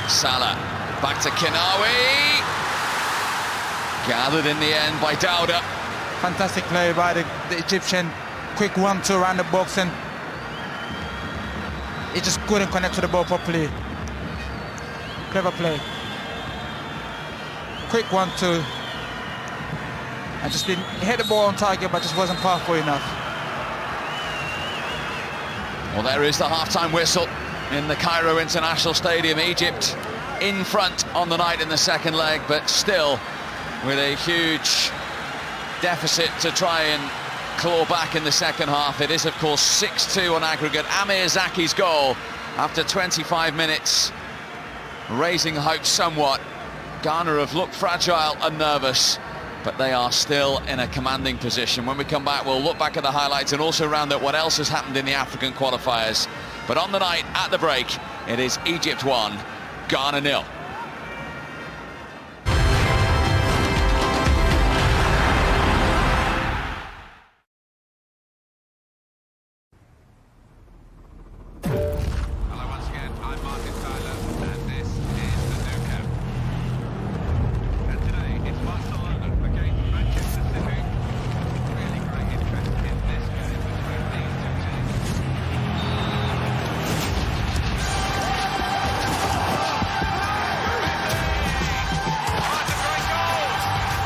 Salah, back to Kanawi. Gathered in the end by Dauda. Fantastic play by the Egyptian. Quick 1-2 around the box, and he just couldn't connect to the ball properly. Clever play. Quick 1-2. And just didn't hit the ball on target, but just wasn't powerful enough. Well, there is the half-time whistle in the Cairo International Stadium. Egypt in front on the night in the second leg, but still with a huge deficit to try and claw back in the second half. It is, of course, 6-2 on aggregate. Amir Zaki's goal after 25 minutes, raising hopes somewhat. Ghana have looked fragile and nervous, but they are still in a commanding position. When we come back, we'll look back at the highlights and also round up what else has happened in the African qualifiers. But on the night, at the break, it is Egypt 1, Ghana 0. Hello once again, I'm Martin Tyler, and this is the New Camp. And today, it's Barcelona against Manchester City. Really great interest in this game between these two teams.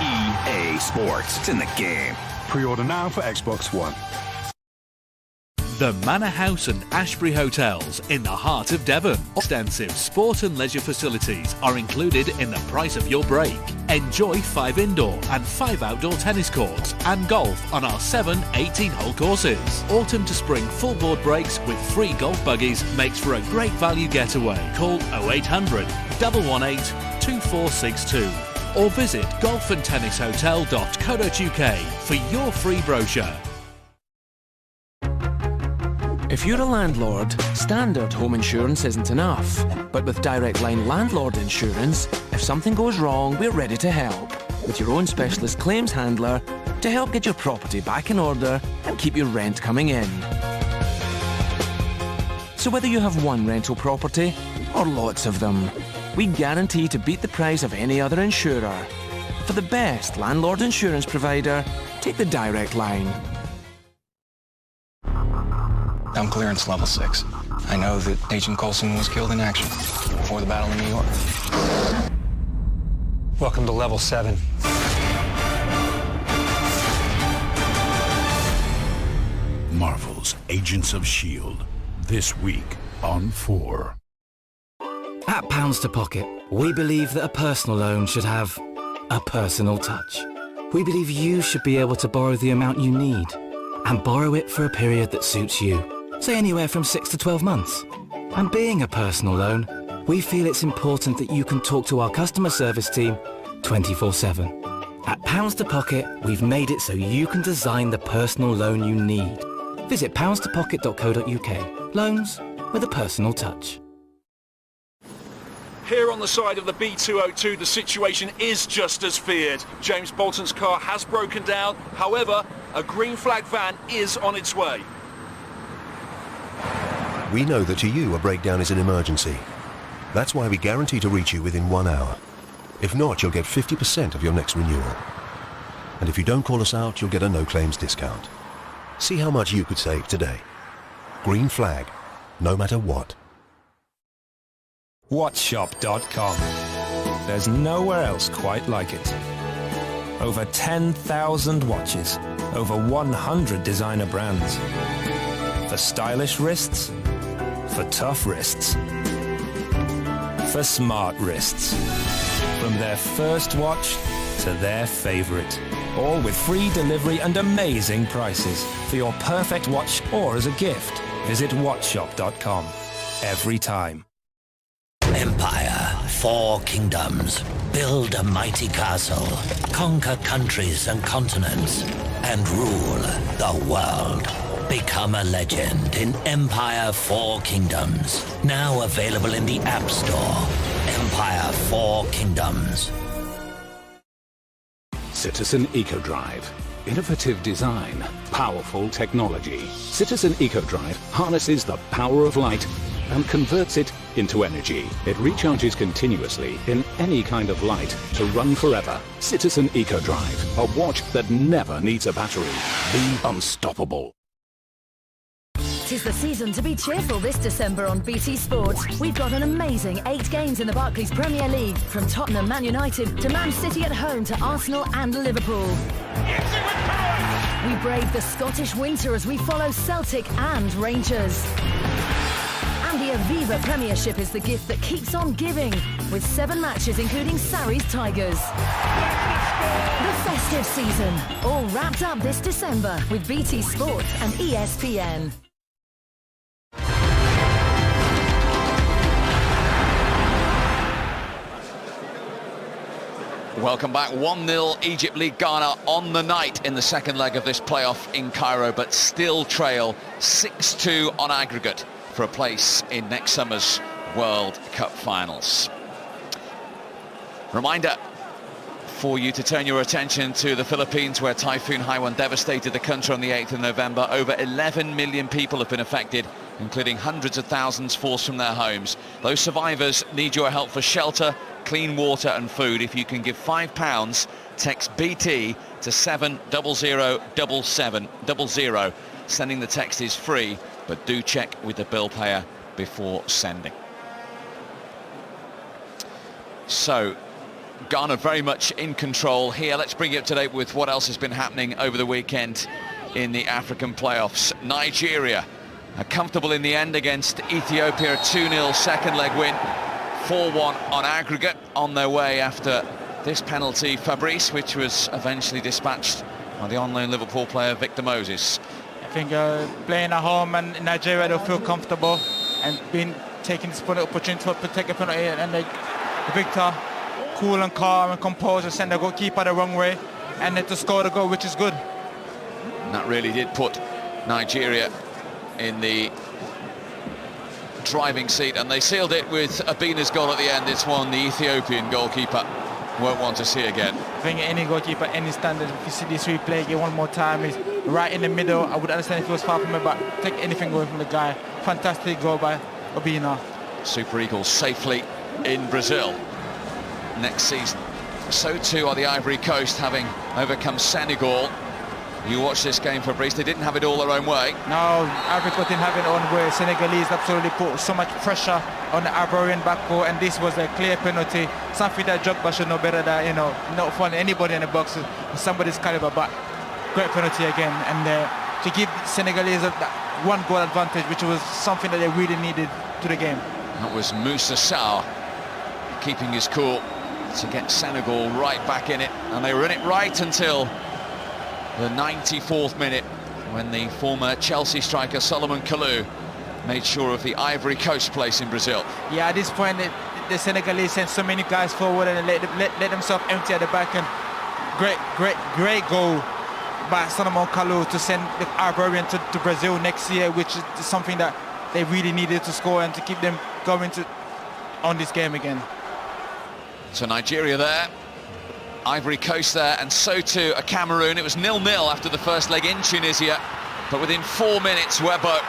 EA Sports. It's in the game. Pre-order now for Xbox One. The Manor House and Ashbury Hotels in the heart of Devon. Extensive sport and leisure facilities are included in the price of your break. Enjoy 5 indoor and 5 outdoor tennis courts and golf on our 7 18-hole courses. Autumn to spring full board breaks with free golf buggies makes for a great value getaway. Call 0800 118 2462 or visit golfandtennishotel.co.uk for your free brochure. If you're a landlord, standard home insurance isn't enough. But with Direct Line Landlord Insurance, if something goes wrong, we're ready to help. With your own specialist claims handler, to help get your property back in order and keep your rent coming in. So whether you have one rental property or lots of them, we guarantee to beat the price of any other insurer. For the best landlord insurance provider, take the Direct Line. I'm clearance level 6. I know that Agent Coulson was killed in action before the battle in New York. Welcome to level 7. Marvel's Agents of S.H.I.E.L.D. This week on 4. At Pounds to Pocket, we believe that a personal loan should have a personal touch. We believe you should be able to borrow the amount you need and borrow it for a period that suits you. Say anywhere from 6 to 12 months. And being a personal loan, we feel it's important that you can talk to our customer service team 24/7. At Pounds to Pocket, we've made it so you can design the personal loan you need. Visit poundstopocket.co.uk. Loans with a personal touch. Here on the side of the B202, the situation is just as feared. James Bolton's car has broken down. However, a green flag van is on its way. We know that to you a breakdown is an emergency. That's why we guarantee to reach you within 1 hour. If not, you'll get 50% of your next renewal. And if you don't call us out, you'll get a no-claims discount. See how much you could save today. Green flag, no matter what. Watchshop.com. There's nowhere else quite like it. Over 10,000 watches, over 100 designer brands. For stylish wrists, for tough wrists, for smart wrists. From their first watch to their favorite. All with free delivery and amazing prices. For your perfect watch or as a gift, visit watchshop.com. Every time. Empire, 4 kingdoms. Build a mighty castle. Conquer countries and continents. And rule the world. Become a legend in Empire 4 Kingdoms. Now available in the App Store. Empire 4 Kingdoms. Citizen EcoDrive. Innovative design, powerful technology. Citizen EcoDrive harnesses the power of light and converts it into energy. It recharges continuously in any kind of light to run forever. Citizen EcoDrive, a watch that never needs a battery. Be unstoppable. 'Tis the season to be cheerful this December on BT Sport. We've got an amazing 8 games in the Barclays Premier League, from Tottenham, Man United to Man City at home to Arsenal and Liverpool. We brave the Scottish winter as we follow Celtic and Rangers. And the Aviva Premiership is the gift that keeps on giving, with 7 matches including Sarri's Tigers. The festive season, all wrapped up this December with BT Sport and ESPN. Welcome back. 1-0 Egypt lead Ghana on the night in the second leg of this playoff in Cairo, but still trail 6-2 on aggregate for a place in next summer's World Cup finals. Reminder for you to turn your attention to the Philippines, where Typhoon Haiyan devastated the country on the 8th of November. Over 11 million people have been affected, including hundreds of thousands forced from their homes. Those survivors need your help for shelter, clean water and food. If you can give £5, text BT to 7007700. Sending the text is free, but do check with the bill payer before sending. So Ghana very much in control here. Let's bring you up to date with what else has been happening over the weekend in the African playoffs. Nigeria are comfortable in the end against Ethiopia, a 2-0 second leg win. 4-1 on aggregate, on their way after this penalty, Fabrice, which was eventually dispatched by the on-loan Liverpool player Victor Moses. I think playing at home and in Nigeria, they'll feel comfortable and taking this opportunity to protect the penalty, and Victor, cool and calm and composed, and send the goalkeeper the wrong way, and then to score the goal, which is good. And that really did put Nigeria in the driving seat, and they sealed it with Abina's goal at the end. It's one the Ethiopian goalkeeper won't want to see again. think any goalkeeper, any standard, if you see this replay again one more time, is right in the middle. I would understand if it was far from him, but take anything away from the guy. Fantastic goal by Obina. Super Eagles safely in Brazil next season. So too are the Ivory Coast, having overcome Senegal. You watch this game, Fabrice, they didn't have it all their own way. No, Ivory Coast didn't have it their own way. Senegalese absolutely put so much pressure on the Ivorian backcourt, and this was a clear penalty. Something that Drogba should know better than, not finding anybody in the box with somebody's caliber, but great penalty again. And to give Senegalese one goal advantage, which was something that they really needed to the game. That was Moussa Sarr keeping his cool to get Senegal right back in it, and they were in it right until the 94th minute, when the former Chelsea striker Solomon Kalou made sure of the Ivory Coast place in Brazil. Yeah, at this point the Senegalese sent so many guys forward and let themselves empty at the back, and great goal by Solomon Kalou to send the Ivorian to Brazil next year, which is something that they really needed to score and to keep them going on this game again. So Nigeria there, Ivory Coast there, and so too a Cameroon. It was 0-0 after the first leg in Tunisia, but within 4 minutes Webbo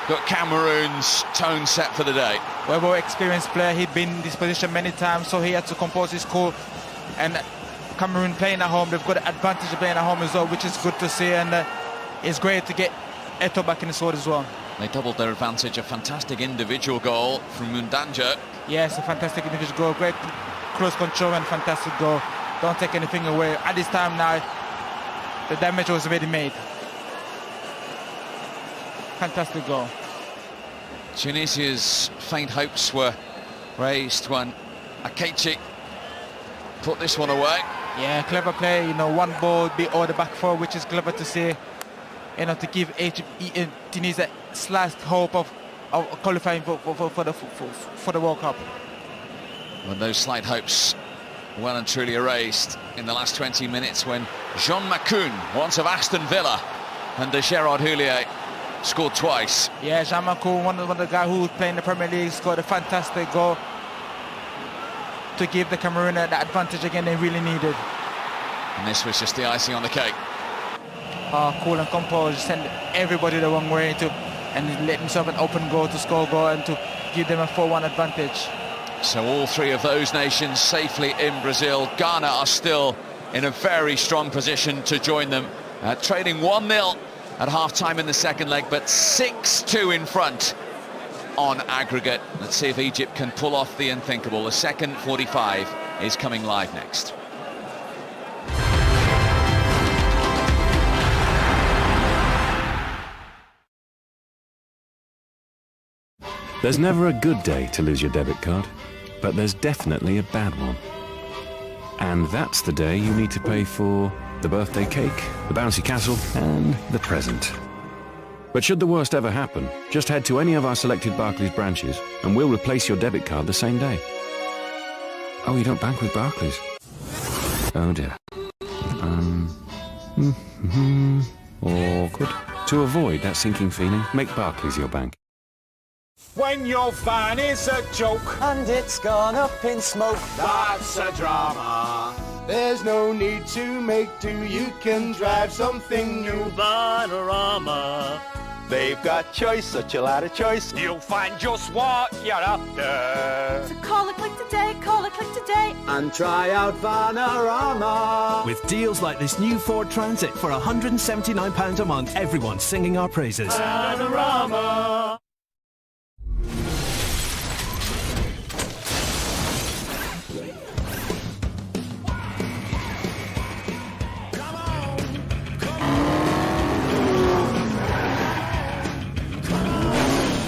got Cameroon's tone set for the day. Webbo, experienced player, he'd been in this position many times, so he had to compose his cool. And Cameroon playing at home, they've got the advantage of playing at home as well, which is good to see, and it's great to get Eto'o back in the sword as well. They doubled their advantage, a fantastic individual goal from Mundanja. Yes, a fantastic individual goal, great close control and fantastic goal. Don't take anything away. At this time now, the damage was already made. Fantastic goal. Tunisia's faint hopes were raised when Akechi put this one away. Yeah, clever play, one ball beat all the back four, which is clever to see, to give Tunisia slight hope of qualifying for the World Cup. When those slight hopes well and truly erased in the last 20 minutes, when Jean Macoun, once of Aston Villa, and Gerard Houllier scored twice. Yeah, Jean Macoun, one of the guys who played in the Premier League, scored a fantastic goal to give the Cameroon that advantage again they really needed. And this was just the icing on the cake. Cool and composed, send everybody the wrong way and let himself an open goal to score a goal and to give them a 4-1 advantage. So all three of those nations safely in Brazil. Ghana are still in a very strong position to join them, trading 1-0 at half-time in the second leg, but 6-2 in front on aggregate. Let's see if Egypt can pull off the unthinkable. The second 45 is coming live next. There's never a good day to lose your debit card, but there's definitely a bad one. And that's the day you need to pay for the birthday cake, the bouncy castle, and the present. But should the worst ever happen, just head to any of our selected Barclays branches and we'll replace your debit card the same day. Oh, you don't bank with Barclays? Oh dear. Awkward. To avoid that sinking feeling, make Barclays your bank. When your van is a joke and it's gone up in smoke, that's a drama. There's no need to make do, you can drive something new. Vanarama. They've got choice, such a lot of choice. You'll find just what you're after. So call it click today, and try out Vanarama. With deals like this new Ford Transit for £179 a month, everyone's singing our praises. Vanarama.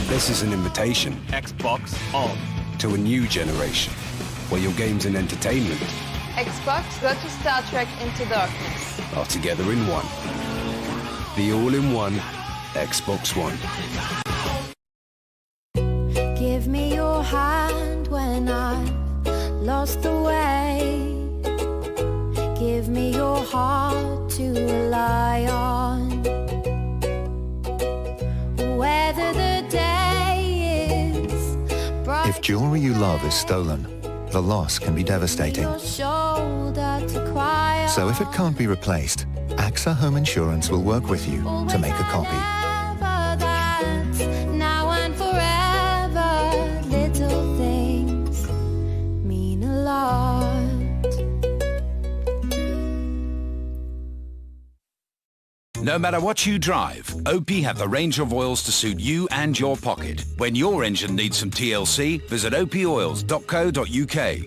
This is an invitation. Xbox on. To a new generation, where your games and entertainment Xbox, go to Star Trek Into Darkness. are together in one. The all-in-one Xbox One. Give me your hand when I've lost the way. Give me your heart to rely on. Whether the day is bright. If jewelry you love is stolen, the loss can be devastating. Your shoulder to cry So if it can't be replaced, AXA Home Insurance will work with you to make a copy. Now and forever, little things mean a lot. No matter what you drive, OP have the range of oils to suit you and your pocket. When your engine needs some TLC, visit opoils.co.uk.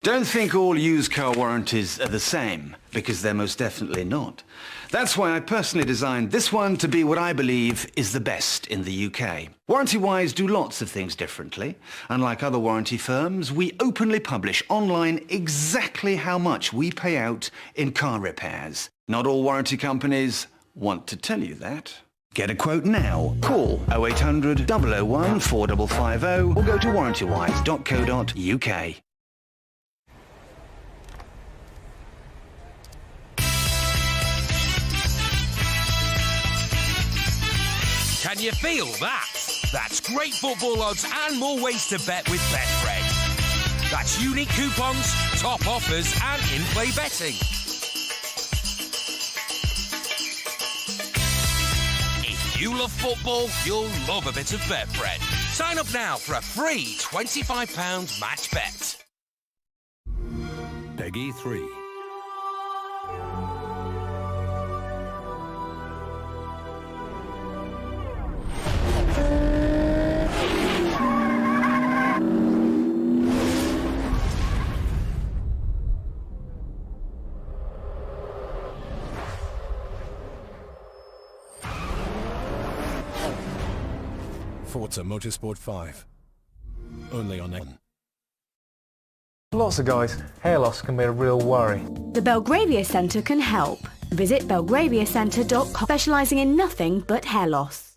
Don't think all used car warranties are the same, because they're most definitely not. That's why I personally designed this one to be what I believe is the best in the UK. Warranty-wise, do lots of things differently. Unlike other warranty firms, we openly publish online exactly how much we pay out in car repairs. Not all warranty companies want to tell you that. Get a quote now. Call 0800 001 4550 or go to warrantywise.co.uk. Can you feel that? That's great football odds and more ways to bet with Betfred. That's unique coupons, top offers and in-play betting. If you love football, you'll love a bit of Betfred. Sign up now for a free £25 match bet. Peggy 3. Forza Motorsport 5. Only on N. Lots of guys, hair loss can be a real worry. The Belgravia Centre can help. Visit belgraviacentre.com, specialising in nothing but hair loss.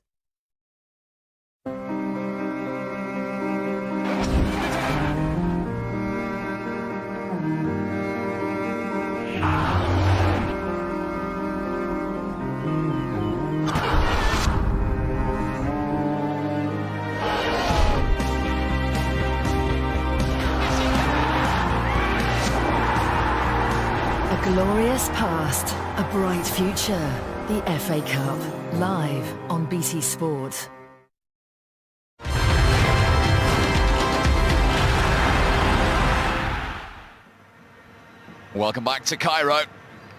Glorious past, a bright future. The FA Cup, live on BT Sport. Welcome back to Cairo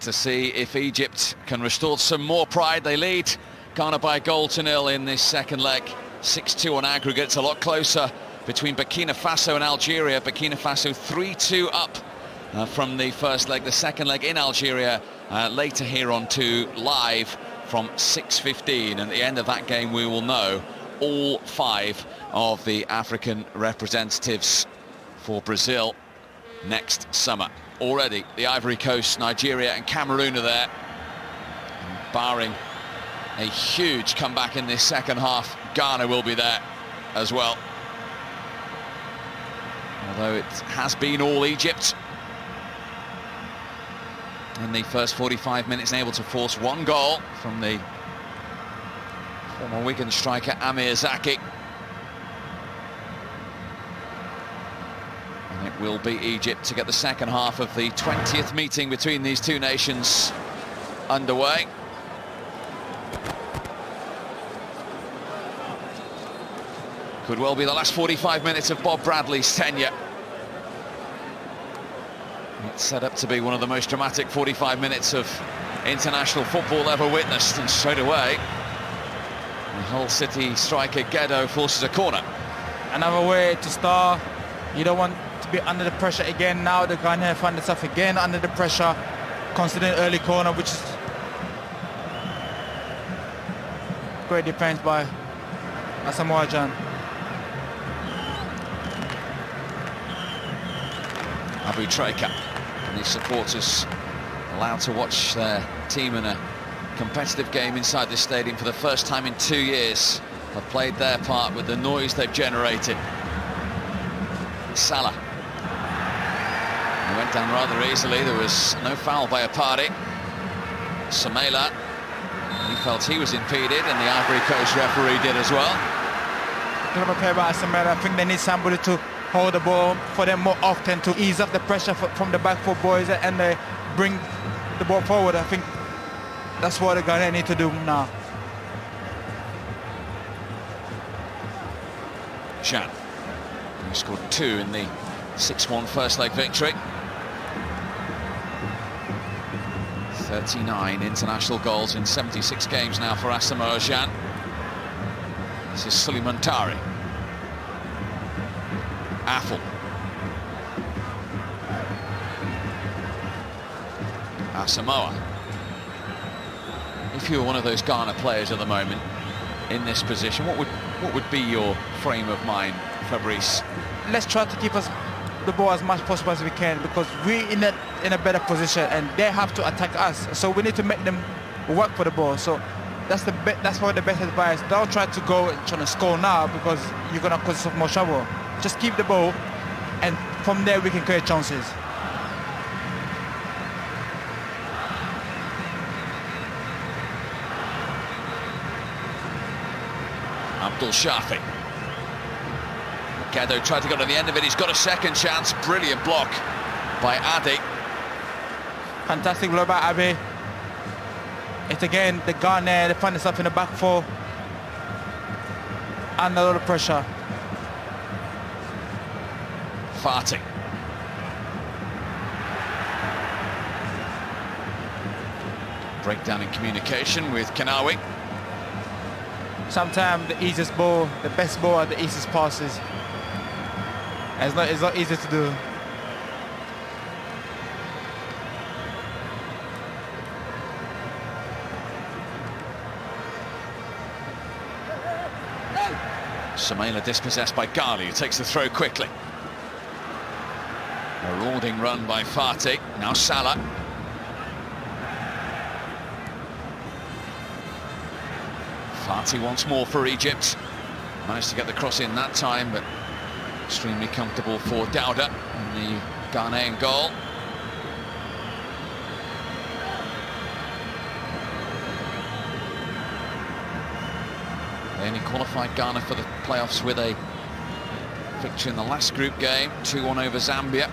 to see if Egypt can restore some more pride. They lead Ghana by a goal to nil in this second leg. 6-2 on aggregate. It's a lot closer between Burkina Faso and Algeria. Burkina Faso 3-2 up from the first leg. The second leg in Algeria later here on 2 live from 6:15. And at the end of that game we will know all 5 of the African representatives for Brazil next summer. Already the Ivory Coast, Nigeria and Cameroon are there. And barring a huge comeback in this second half, Ghana will be there as well. Although it has been all Egypt in the first 45 minutes, and able to force 1 goal from the former Wigan striker Amir Zaki. And it will be Egypt to get the second half of the 20th meeting between these two nations underway. Could well be the last 45 minutes of Bob Bradley's tenure. It's set up to be one of the most dramatic 45 minutes of international football ever witnessed, and straight away the Hull City striker Ghedo forces a corner. Another way to start. You don't want to be under the pressure again. Now the Ghanaian find themselves again under the pressure, considering early corner, which is great defense by Asamoah Gyan. Abu Treka and his supporters allowed to watch their team in a competitive game inside this stadium for the first time in 2 years. Have played their part with the noise they've generated. Salah. He went down rather easily. There was no foul by Apari. Samela, he felt he was impeded, and the Ivory Coast referee did as well. Clever play by Samela. I think they need somebody to hold the ball for them more often to ease up the pressure from the back four boys, and the bring the ball forward. I think that's what the Ghana need to do now. Shan, who scored 2 in the 6-1 first leg victory. 39 international goals in 76 games now for Asamoah Gyan. This is Suleiman Tari. Affle. Asamoah. If you were one of those Ghana players at the moment in this position, what would be your frame of mind, Fabrice? Let's try to keep the ball as much possible as we can, because we're in a better position and they have to attack us. So we need to make them work for the ball. So that's probably the best advice. Don't try to go and try to score now, because you're gonna cause yourself more trouble. Just keep the ball, and from there we can create chances. Abdul Shafi. Gado tried to go to the end of it. He's got a second chance. Brilliant block by Adi. Fantastic block by Abe. It's again the Ghana, they find themselves in the back four. And a lot of pressure. Fati. Breakdown in communication with Kanawi. Sometimes the easiest ball, the best ball are the easiest passes. It's not easy to do. Samaila dispossessed by Ghali, who takes the throw quickly. A marauding run by Fati. Now Salah. Fati once more for Egypt. Managed to get the cross in that time, but extremely comfortable for Dauda in the Ghanaian goal. They only qualified Ghana for the playoffs with a victory in the last group game, 2-1 over Zambia.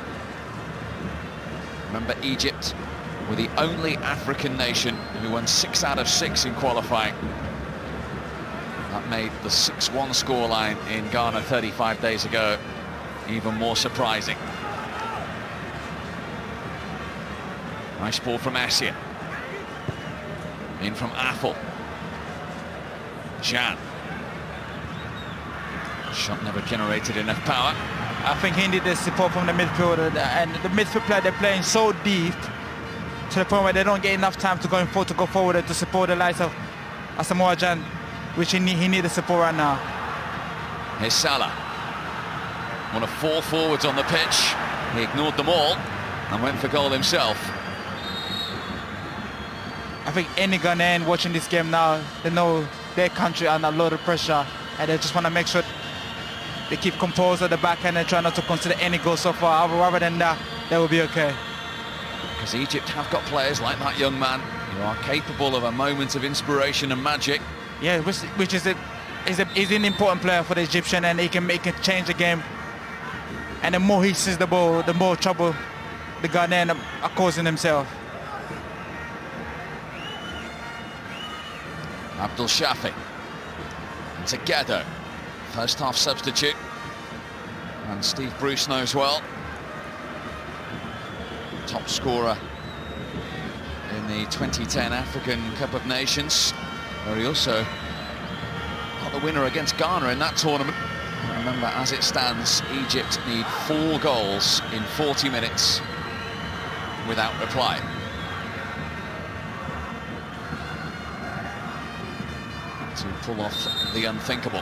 Remember, Egypt were the only African nation who won 6 out of 6 in qualifying. That made the 6-1 scoreline in Ghana 35 days ago even more surprising. Nice ball from Assia. In from Affle. Jan. Shot never generated enough power. I think he needed support from the midfielder, and the midfield player, they're playing so deep to the point where they don't get enough time to go forward and to support the likes of Asamoah Gyan, which he needs support right now. Here's Salah. One of 4 forwards on the pitch. He ignored them all and went for goal himself. I think any Ghanaian watching this game now, they know their country under a lot of pressure, and they just want to make sure they keep composed at the back end and try not to consider any goal so far. Rather than that, they will be okay. Because Egypt have got players like that young man who are capable of a moment of inspiration and magic. Yeah, which is an important player for the Egyptian, and he can change the game. And the more he sees the ball, the more trouble the Ghanaian are causing himself. Abdul Shafi. Into Gado. First half substitute. And Steve Bruce knows well. Top scorer in the 2010 African Cup of Nations, where he also got the winner against Ghana in that tournament. Remember, as it stands, Egypt need 4 goals in 40 minutes without reply. To pull off the unthinkable.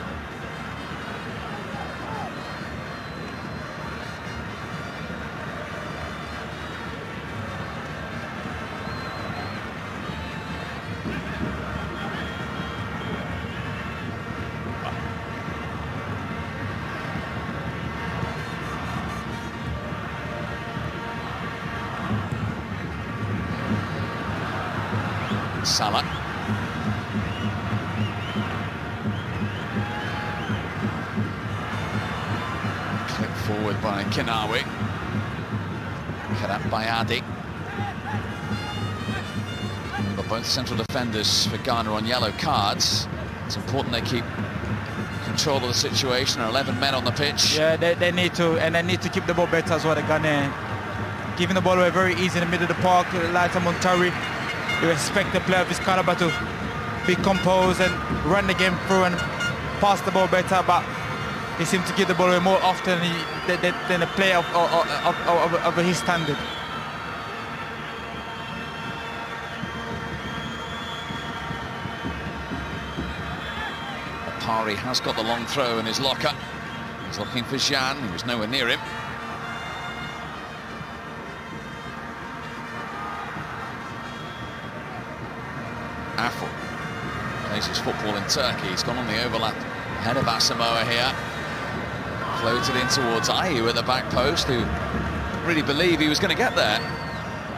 Salah. Click forward by Kinawi. Cut up by Adi. Both central defenders for Ghana on yellow cards. It's important they keep control of the situation. There are 11 men on the pitch. Yeah, they need to, and they need to keep the ball better as well, the Ghanaian. Giving the ball away very easy in the middle of the park. Lighter Montari, you expect the player of his caliber to be composed and run the game through and pass the ball better, but he seems to give the ball away more often than a player of his standard. Pari has got the long throw in his locker. He's looking for Jean, he was nowhere near him. Affel plays his football in Turkey. He's gone on the overlap ahead of Asamoah here. Floated in towards Ayew at the back post, who didn't really believe he was going to get there.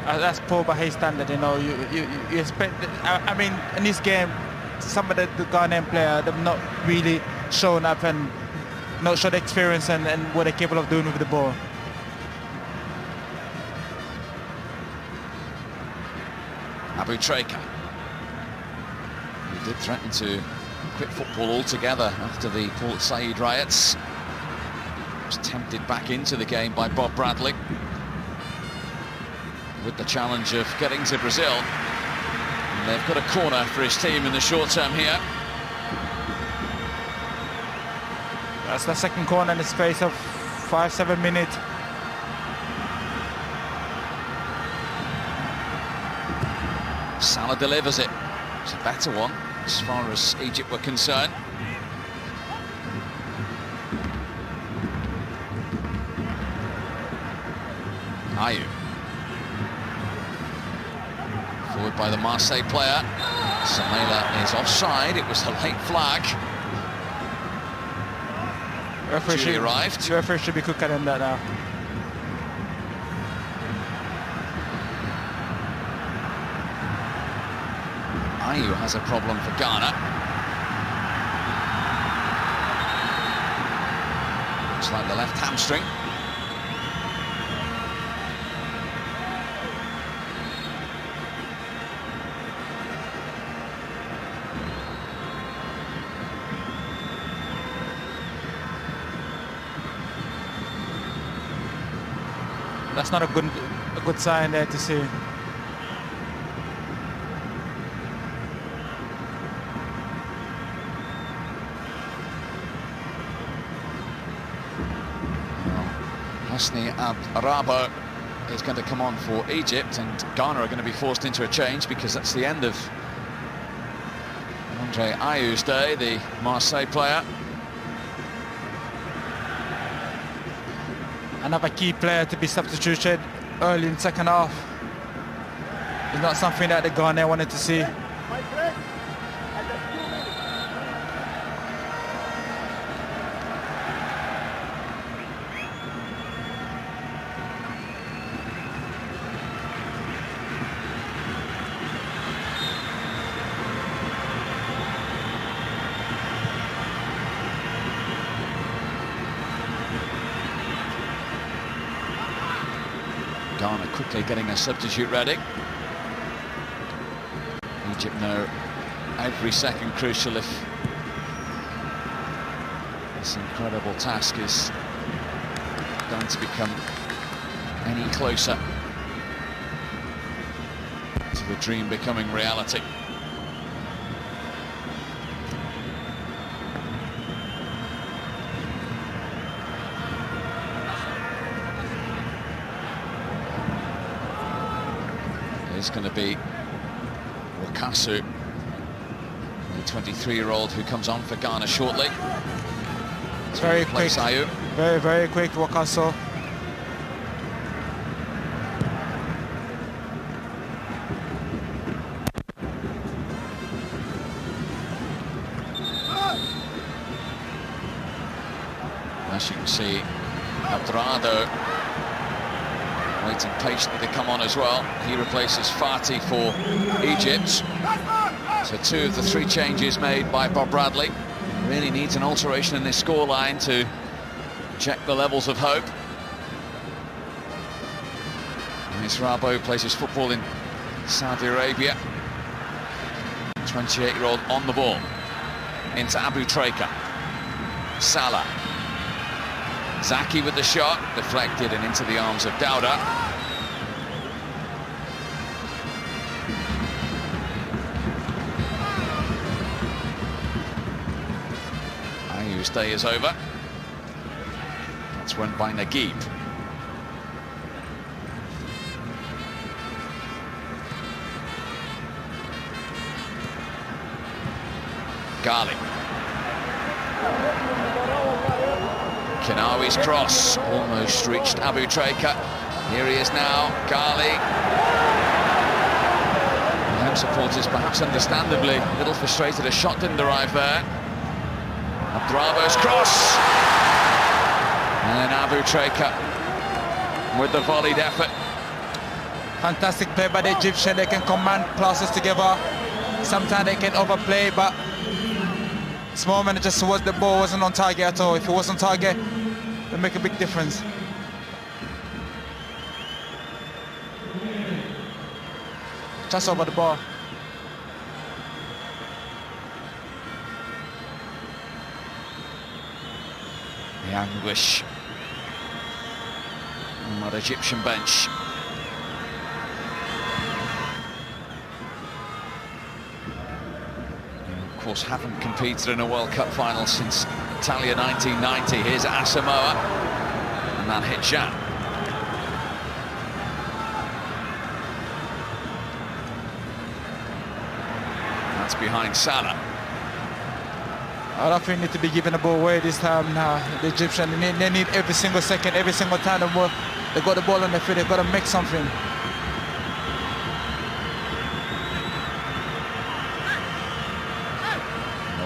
That's poor by his standard, you know. You expect, I mean, in this game, some of the Ghanaian players have not really shown up and not shown the experience and what they're capable of doing with the ball. Abu Treka, who did threaten to quit football altogether after the Port Said riots, was tempted back into the game by Bob Bradley with the challenge of getting to Brazil. And they've got a corner for his team in the short term here. That's the second corner in the space of 5-7 minutes. Salah delivers it. It's a better one as far as Egypt were concerned. Ayew. Forward by the Marseille player. Samela is offside. It was a late flag. Referee arrived. The referee should be quicker than that now. Ayew has a problem for Ghana. Looks like the left hamstring. That's not a good sign there to see. Hosni Arabo is going to come on for Egypt, and Ghana are going to be forced into a change because that's the end of Andre Ayew's day, the Marseille player. Another key player to be substituted early in the second half. It's not something that the Ghana wanted to see. Ghana quickly getting a substitute ready. Egypt know every second crucial if this incredible task is going to become any closer to the dream becoming reality. It's going to be Wakasu, the 23-year-old who comes on for Ghana shortly. It's very quick. Ayew. Very quick, Wakasu. As you can see, Abdrado waiting patiently to come on as well. He replaces Fati for Egypt. So 2 of the 3 changes made by Bob Bradley. Really needs an alteration in this scoreline to check the levels of hope. This Rabo plays his football in Saudi Arabia. 28-year-old on the ball. Into Abu Treka. Salah. Zaki with the shot, deflected and into the arms of Dauda. Ayu's day is over. That's won by Naguib. Ghali. Kinawi's cross almost reached Abu Treka. Here he is now, Ghali. Home supporters, perhaps understandably, a little frustrated. A shot didn't arrive there. Abdrabo's cross. And then Abu Treka with the volleyed effort. Fantastic play by the Egyptian. They can command passes together. Sometimes they can overplay, but this moment, just was the ball wasn't on target at all. If it was on target, it would make a big difference. Just over the ball. The anguish on the Egyptian bench. Of course, haven't competed in a World Cup final since Italia 1990. Here's Asamoah, and that hit Jan. That's behind Salah. I don't think they need to be giving the ball away this time now. The Egyptian, they need every single second, every single time they got the ball on their feet, they've got to make something.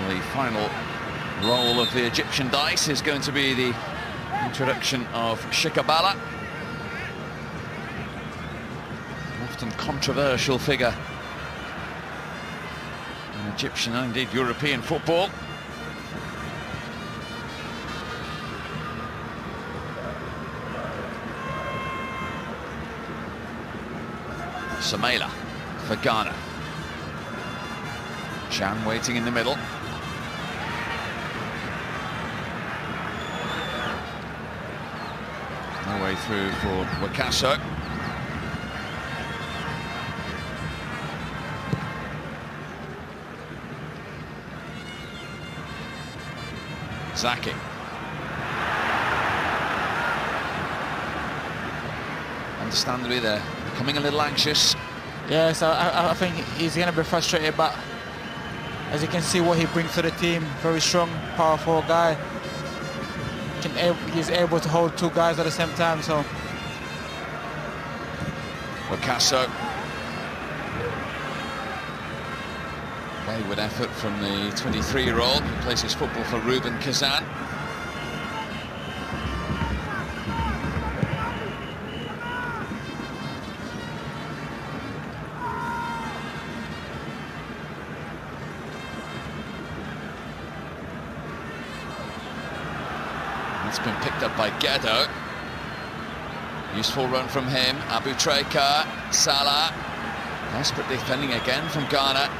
The final roll of the Egyptian dice is going to be the introduction of Shikabala. Often controversial figure in Egyptian and indeed European football. Samela for Ghana. Chan waiting in the middle. No way through for Wakaso. Zaki. Understandably, they're becoming a little anxious. Yes, I think he's going to be frustrated, but as you can see what he brings to the team, very strong, powerful guy. He's able to hold two guys at the same time, so. Wakaso. Wayward effort from the 23-year-old who plays his football for Ruben Kazan. It's been picked up by Ghedo. Useful run from him. Abu Treka, Salah. Desperate defending again from Ghana.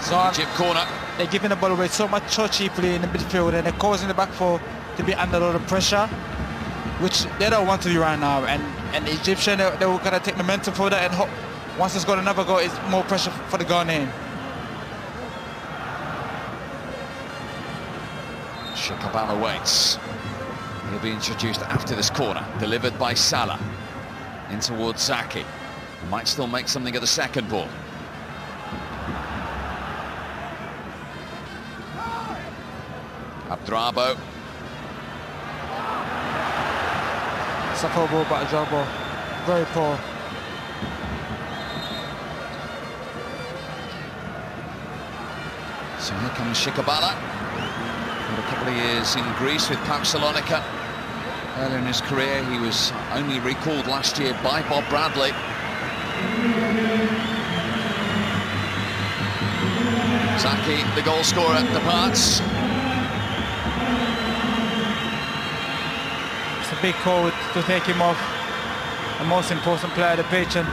So Egypt corner. They're giving the ball away so cheaply in the midfield, and they're causing the back four to be under a lot of pressure, which they don't want to do right now. And the Egyptian, they were going to take momentum for that, and hope once it's got another goal, it's more pressure for the Ghanaian. Shikabala waits. He'll be introduced after this corner, delivered by Salah in towards Zaki. Might still make something of the second ball. Abdrabo. It's a poor ball by Abdrabo. Very poor. So here comes Shikabala. Had a couple of years in Greece with PAOK Salonika. Earlier in his career, he was only recalled last year by Bob Bradley. Zaki, the goal scorer, departs. It's a big call to take him off. The most important player of the pitch, and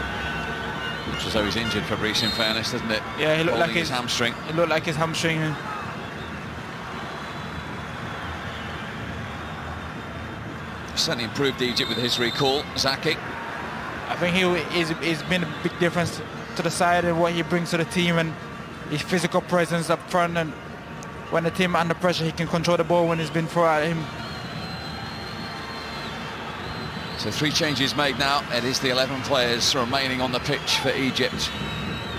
Looks as though he's injured, Fabrice, in fairness, doesn't it? Yeah, he looked like his hamstring. It looked like his hamstring. Certainly improved Egypt with his recall, Zaki. I think he's been a big difference to the side and what he brings to the team, and his physical presence up front, and when the team under pressure he can control the ball when it's been thrown at him. So 3 changes made now. It is the 11 players remaining on the pitch for Egypt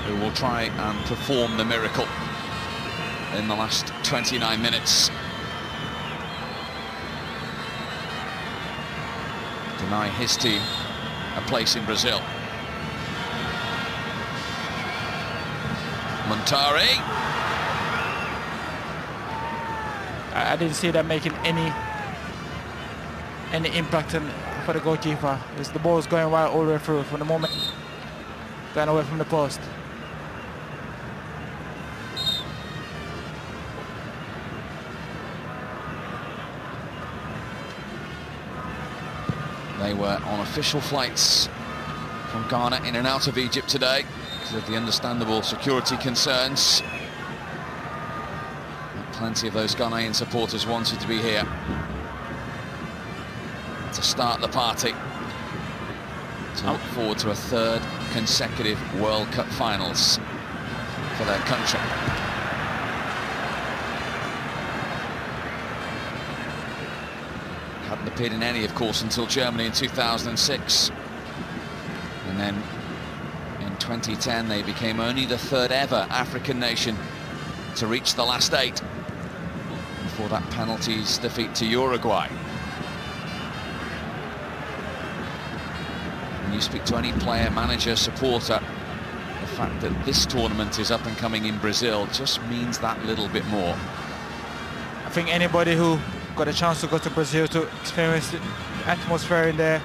who will try and perform the miracle in the last 29 minutes. Deny his team a place in Brazil. Montari. I didn't see that making any impact for the goalkeeper. The ball was going wide all the way through from the moment going away from the post. They were on official flights from Ghana in and out of Egypt today because of the understandable security concerns. Plenty of those Ghanaian supporters wanted to be here to start the party, to look forward to a 3rd consecutive World Cup finals for their country. Hadn't appeared in any, of course, until Germany in 2006. And then in 2010 they became only the 3rd ever African nation to reach the last 8 before that penalties defeat to Uruguay. When you speak to any player, manager, supporter, the fact that this tournament is up and coming in Brazil just means that little bit more. I think anybody who got a chance to go to Brazil to experience the atmosphere in there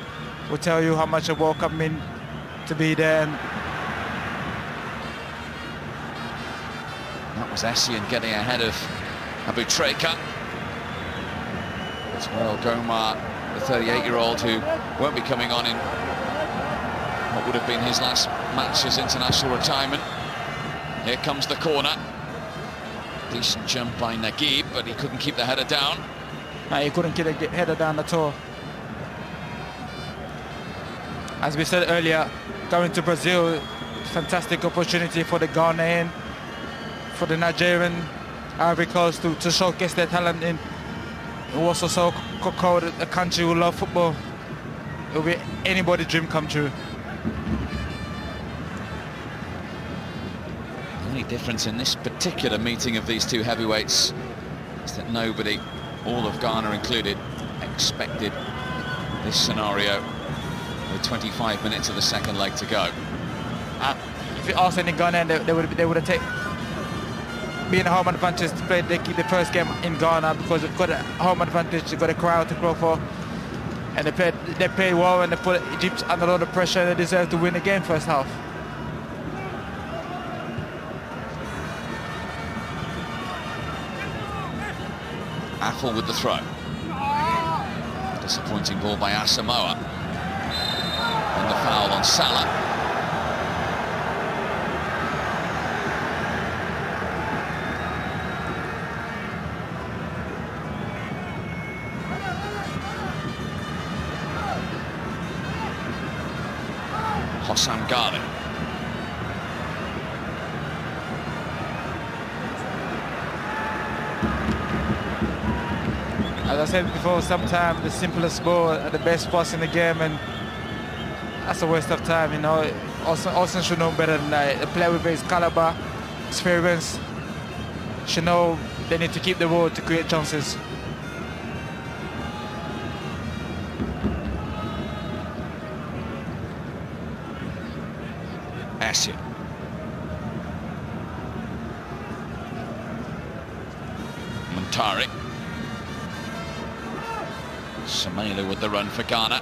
will tell you how much a World Cup means to be there. And that was Essien getting ahead of Abu Treka. As well, Gomar, the 38-year-old who won't be coming on in what would have been his last match as international retirement. Here comes the corner. Decent jump by Naguib, but he couldn't keep the header down. No, he couldn't get the header down at all. As we said earlier, going to Brazil, fantastic opportunity for the Ghanaian, for the Nigerian, Ivory Coast to showcase their talent in also so called a country who love football. It will be anybody's dream come true. The only difference in this particular meeting of these 2 heavyweights is that nobody, all of Ghana included, expected this scenario with 25 minutes of the second leg to go. If you ask any Ghanaian, they would have taken being a home advantage to play the first game in Ghana because they've got a home advantage, they've got a crowd to grow for, and they played well and they put Egypt under a lot of pressure and they deserve to win the game first half. Affle with the throw. Disappointing ball by Asamoah. And the foul on Salah. Hossam Ghaly. As I said before, sometimes the simplest ball are the best pass in the game, and that's a waste of time, you know. Austin should know better than that. The player with his caliber, experience, should know they need to keep the ball to create chances. Essien. Montari. Samelu with the run for Ghana.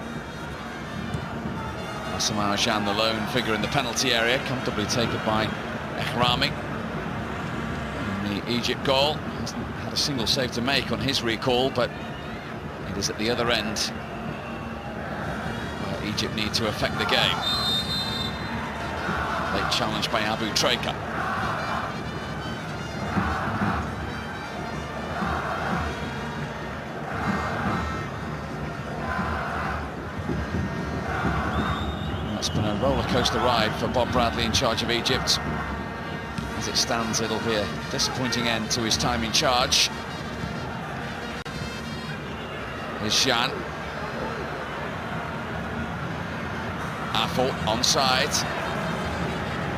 Asamoah Gyan, the lone figure in the penalty area, comfortably taken by Ehrami. And the Egypt goal, hasn't had a single save to make on his recall, but it is at the other end where Egypt need to affect the game. Late challenge by Abu Treka. It's been a roller coaster ride for Bob Bradley in charge of Egypt. As it stands, it'll be a disappointing end to his time in charge. Here's Jean. Affle onside.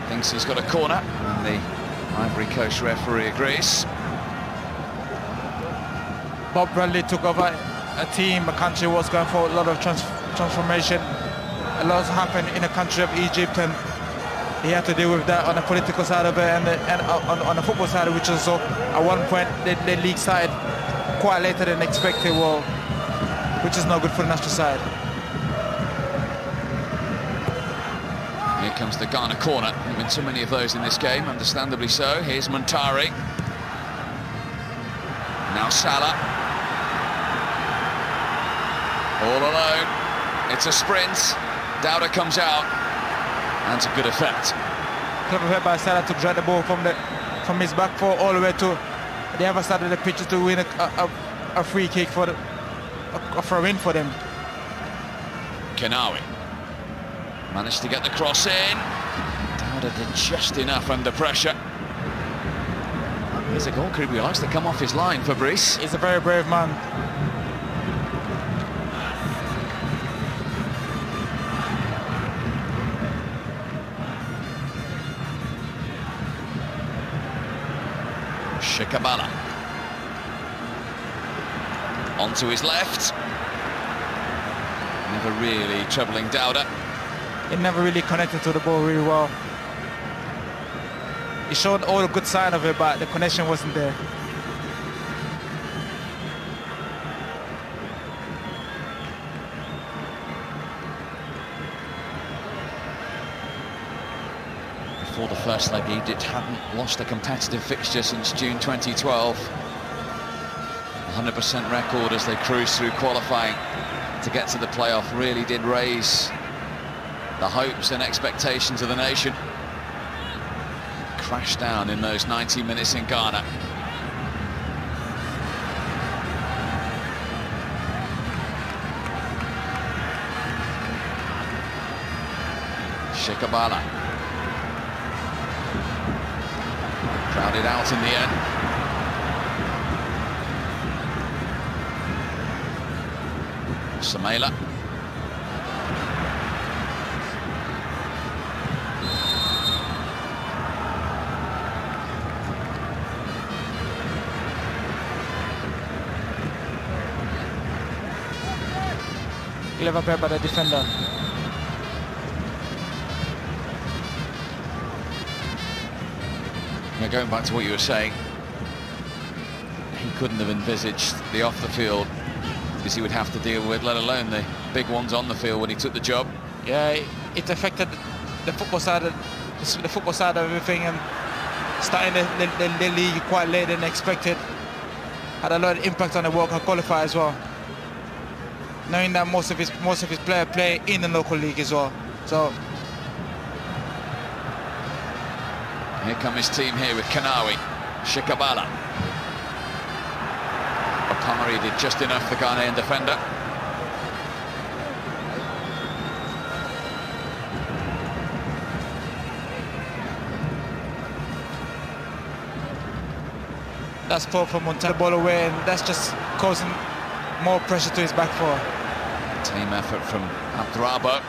Thinks he's got a corner, and the Ivory Coast referee agrees. Bob Bradley took over a team, a country was going for a lot of transformation. A lot happened in the country of Egypt, and he had to deal with that on the political side of it and on the football side, which also at one point the league started quite later than expected, well, which is not good for the national side. Here comes the Ghana corner. There have been too many of those in this game, understandably so. Here's Montari. Now Salah. All alone. It's a sprint. Dowda comes out. And to good effect. Clever effect by Salah to drag the ball from his back foot all the way to the other side of the pitch to win a free kick for a throw-in for them. Kenawi managed to get the cross in. Dowda did just enough under pressure. Here's a goalkeeper who likes to come off his line, Fabrice. He's a very brave man. Shikabala. Onto his left. Never really troubling Dowda. He never really connected to the ball really well. He showed all the good side of it, but the connection wasn't there. Before the first leg, Egypt hadn't lost a competitive fixture since June 2012. 100% record as they cruised through qualifying to get to the playoff really did raise the hopes and expectations of the nation. Crashed down in those 90 minutes in Ghana. Shikabala. Crowded out in the end. Samela. Clever play by the defender. Now going back to what you were saying, he couldn't have envisaged the off the field because he would have to deal with, let alone the big ones on the field when he took the job. Yeah, it affected the football side of everything, and starting the league quite later than expected had a lot of impact on the World Cup qualifier as well. Knowing that most of his players play in the local league as well. So here come his team here with Kenawi, Shikabala. Opamari did just enough, the Ghanaian defender. That's poor for Montari, the ball away, and that's just causing more pressure to his back four. Team effort from Abdrabo.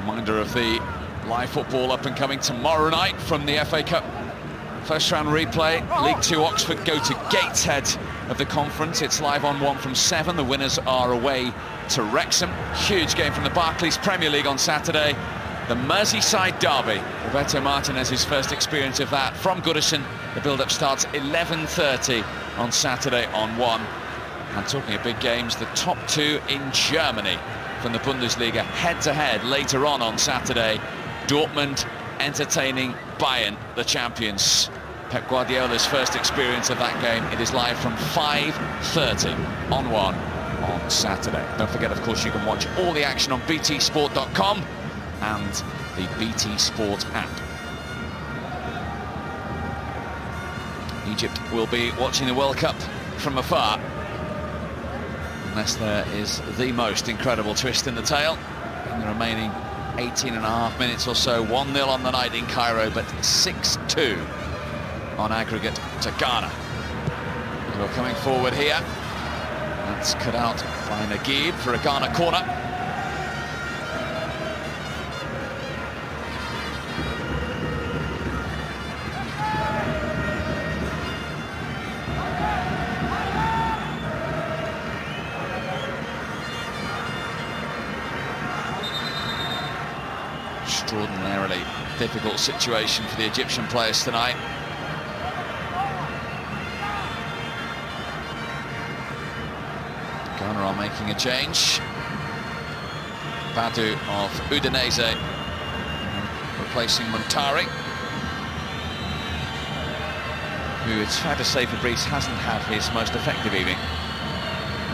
Reminder of the live football up and coming tomorrow night from the FA Cup first round replay. League 2 Oxford go to Gateshead of the conference. It's live on 1 from 7. The winners are away to Wrexham. Huge game from the Barclays Premier League on Saturday. The Merseyside derby. Roberto Martinez's first experience of that from Goodison. The build-up starts 11:30 on Saturday on 1. And talking of big games, the top 2 in Germany from the Bundesliga head-to-head later on Saturday. Dortmund entertaining Bayern, the champions. Pep Guardiola's first experience of that game. It is live from 5:30 on 1. on Saturday. Don't forget, of course, you can watch all the action on btsport.com and the BT Sport app. Egypt will be watching the World Cup from afar, unless there is the most incredible twist in the tale in the remaining 18.5 minutes or so. 1-0 on the night in Cairo, but 6-2 on aggregate to Ghana. We're coming forward here. That's cut out by Naguib for a Ghana corner. Extraordinarily difficult situation for the Egyptian players tonight. Ghana are making a change. Badu of Udinese replacing Montari, who, it's fair to say, Fabrice hasn't had his most effective evening.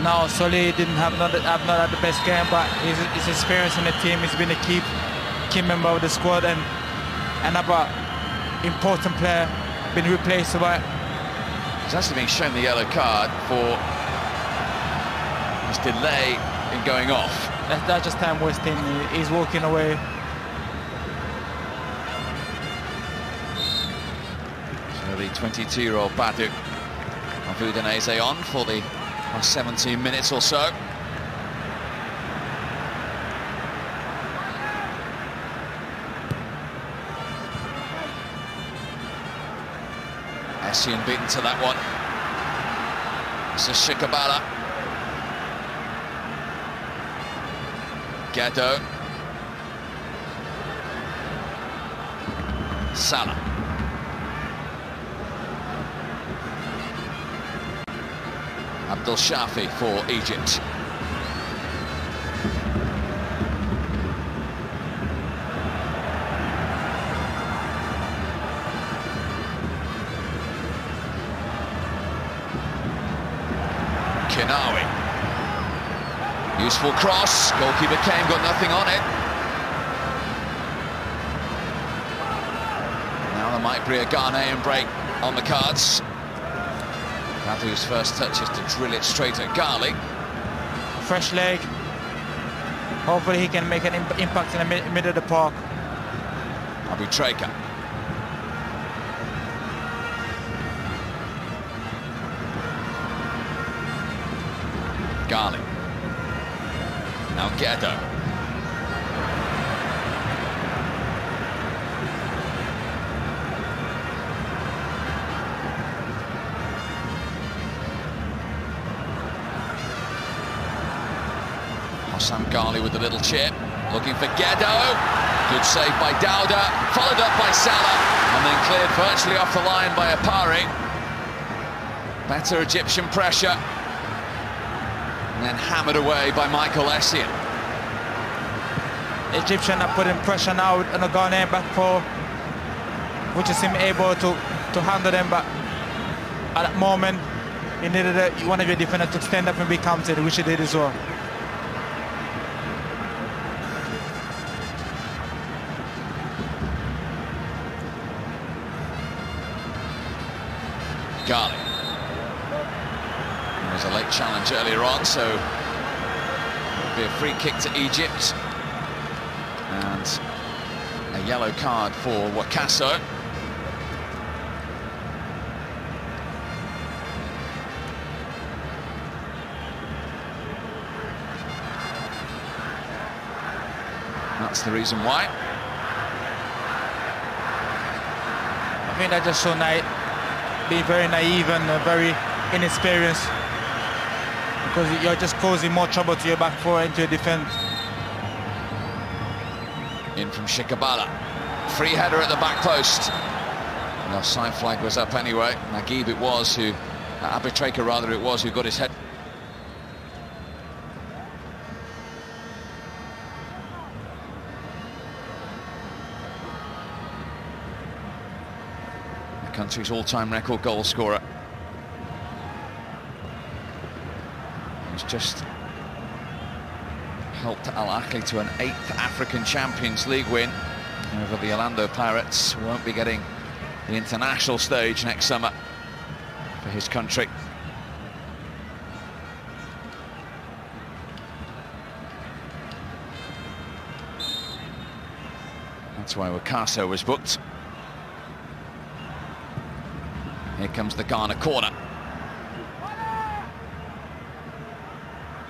No, Solly didn't have not had the best game, but his experience in the team has been a key member of the squad, and another important player been replaced by. He's actually been shown the yellow card for his delay in going off. That's just time wasting. He's walking away. So the 22-year-old Badu of Udinese on for the last 17 minutes or so. Essien beaten to that one. This is Shikabala. Ghetto. Salah. Abdul Shafi for Egypt. Kinawi. Useful cross. Goalkeeper Kane got nothing on it. Now there might be a Ghanaian break on the cards. Badu's first touch is to drill it straight at Ghali. Fresh leg. Hopefully he can make an impact in the middle of the park. Abu Treka. Ghali. Now Ghetto. Hossam Ghali with the little chip, looking for Ghetto. Good save by Dowda, followed up by Salah, and then cleared virtually off the line by Apari. Better Egyptian pressure. And then hammered away by Michael Essien. Egyptian are putting pressure now on the Ghanaian back four, which is him able to handle them, but at that moment he needed one of your defenders to stand up and be counted, which he did as well. Ghali. There was a late challenge earlier on, so it'll be a free kick to Egypt. And a yellow card for Wakaso. That's the reason why. I think that just so being very naive and very inexperienced, because you're just causing more trouble to your back four and to your defense. In from Shikabala. Free header at the back post. The offside flag was up anyway. Naguib it was who, Abu Treka rather it was, who got his head. The country's all-time record goal scorer. He's just helped Al Ahly to an 8th African Champions League win over the Orlando Pirates. Won't be getting the international stage next summer for his country. That's why Wakaso was booked. Here comes the Ghana corner.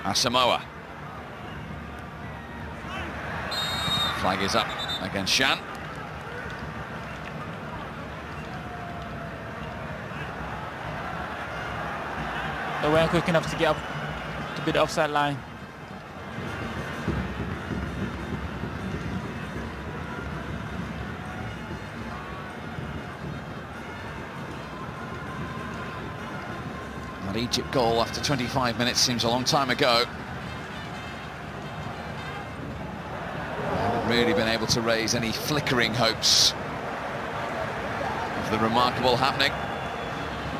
Asamoah. Flag is up against Shan. They weren't quick enough to get up to beat the offside line. That Egypt goal after 25 minutes seems a long time ago. Haven't really been able to raise any flickering hopes of the remarkable happening.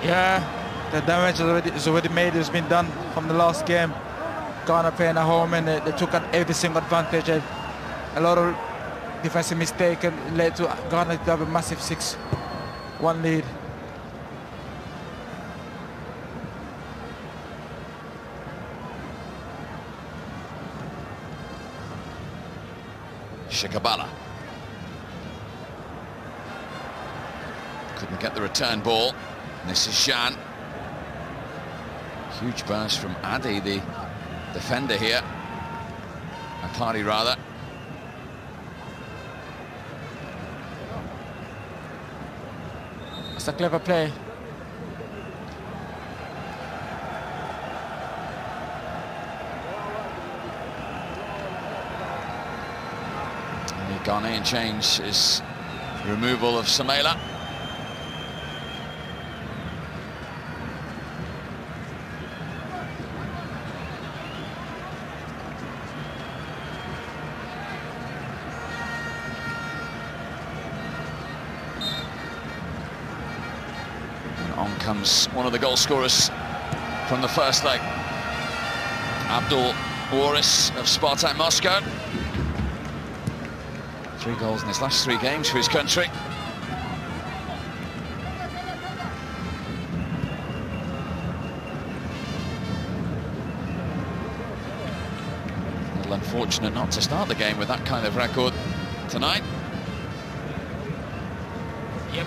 Yeah, the damage is already made. It's been done from the last game. Ghana playing at home, and they took every single advantage. And a lot of defensive mistakes and led to Ghana to have a massive 6-1 lead. Shikabala couldn't get the return ball. This is Shan. Huge burst from Adi, the defender here. Akari rather. It's a clever play. The Ghanaian change is removal of Samela. On comes one of the goal scorers from the first leg, Abdul Waris of Spartak Moscow. 3 goals in his last 3 games for his country. A little unfortunate not to start the game with that kind of record tonight. Yep.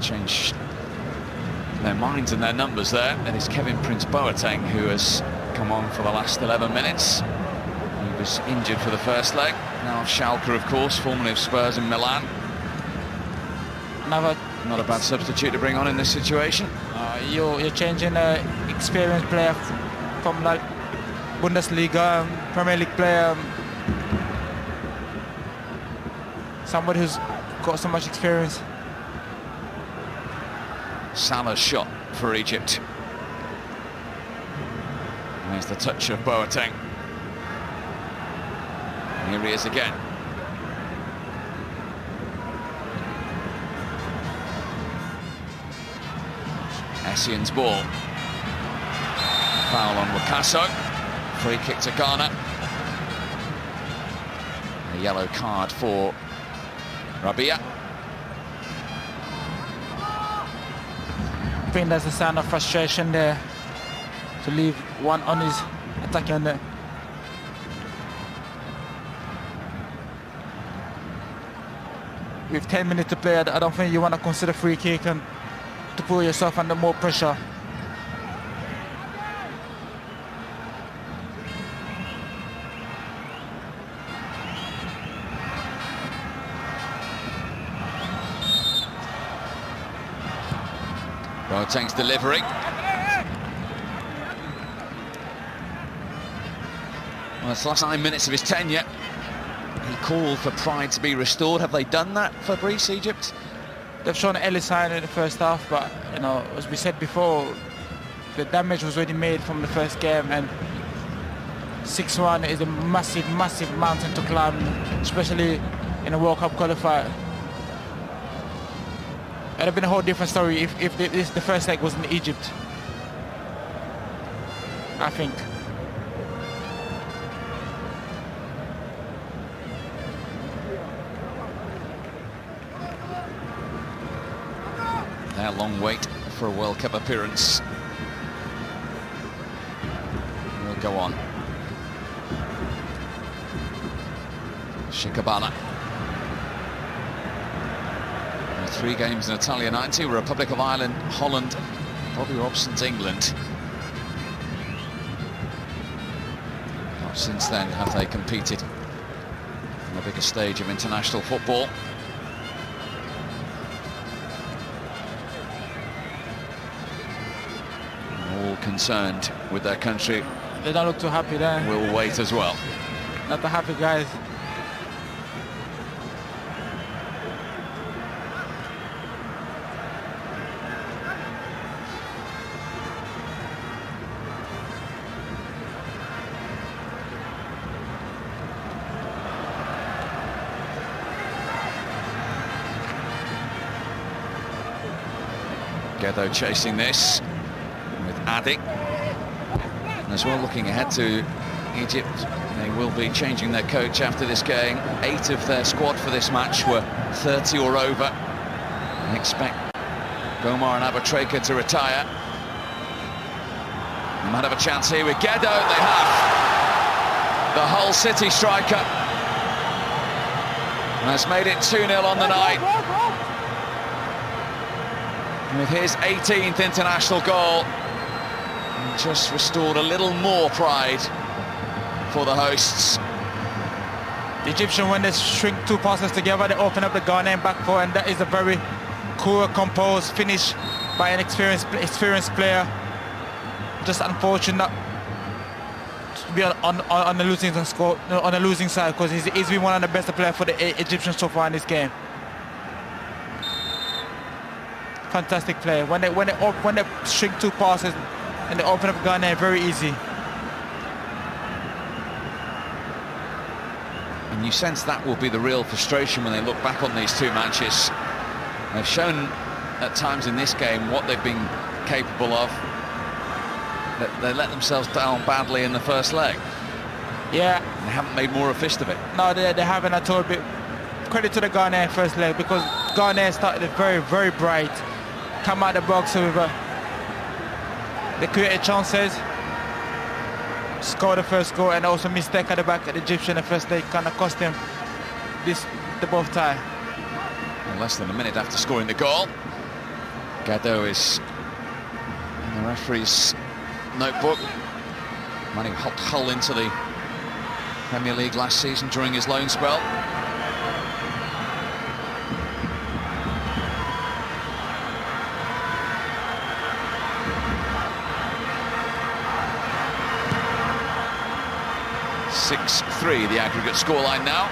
Changed their minds and their numbers there. It is Kevin Prince Boateng who has come on for the last 11 minutes. He was injured for the first leg. Now Schalke, of course, formerly of Spurs and Milan. Not a bad substitute to bring on in this situation. You're changing an experienced player from like Bundesliga, Premier League player, somebody who's got so much experience. Salah's shot for Egypt. And there's the touch of Boateng. Here he is again. Essie's ball. Foul on Wakaso. Free kick to Ghana. A yellow card for Rabia. I think there's a sign of frustration there to leave one on his attacking there. With 10 minutes to play, I don't think you want to consider free kick and to put yourself under more pressure. Boateng's delivery. Well, it's the last 9 minutes of his tenure. He called for pride to be restored. Have they done that, Fabrice, Egypt? They've shown early sign in the first half, but you know, as we said before, the damage was already made from the first game, and 6-1 is a massive, massive mountain to climb, especially in a World Cup qualifier. It would have been a whole different story if the first leg was in Egypt, I think. Their long wait for a World Cup appearance will go on. Shikabala. 3 games in Italia 90, Republic of Ireland, Holland, Bobby Robson's England. Not since then have they competed on the biggest stage of international football. All concerned with their country. They don't look too happy there. Will wait as well. Not the happy guys. Geddo chasing this with Adi. And as well, looking ahead to Egypt, they will be changing their coach after this game. 8 of their squad for this match were 30 or over. I expect Gomar and Abatreka to retire. They might have a chance here with Geddo. They have. The Hull City striker has made it 2-0 on the night. With his 18th international goal, and just restored a little more pride for the hosts. The Egyptian, when they shrink 2 passes together, they open up the Ghanaian back four, and that is a very cool, composed finish by an experienced player. Just unfortunate to be on the losing side, because he's been one of the best players for the Egyptians so far in this game. Fantastic player. When they shrink 2 passes and they open up Ghana, very easy. And you sense that will be the real frustration when they look back on these 2 matches. They've shown at times in this game what they've been capable of. They let themselves down badly in the first leg. Yeah. They haven't made more of a fist of it. No, they haven't at all. But credit to the Ghana first leg, because Ghana started very, very bright. Come out the box with they created chances, scored the first goal, and also mistake at the back at the Egyptian the first leg kind of cost them the both tie. Well, less than a minute after scoring the goal, Geddo is in the referee's notebook. Manning helped Hull into the Premier League last season during his loan spell. The aggregate scoreline now.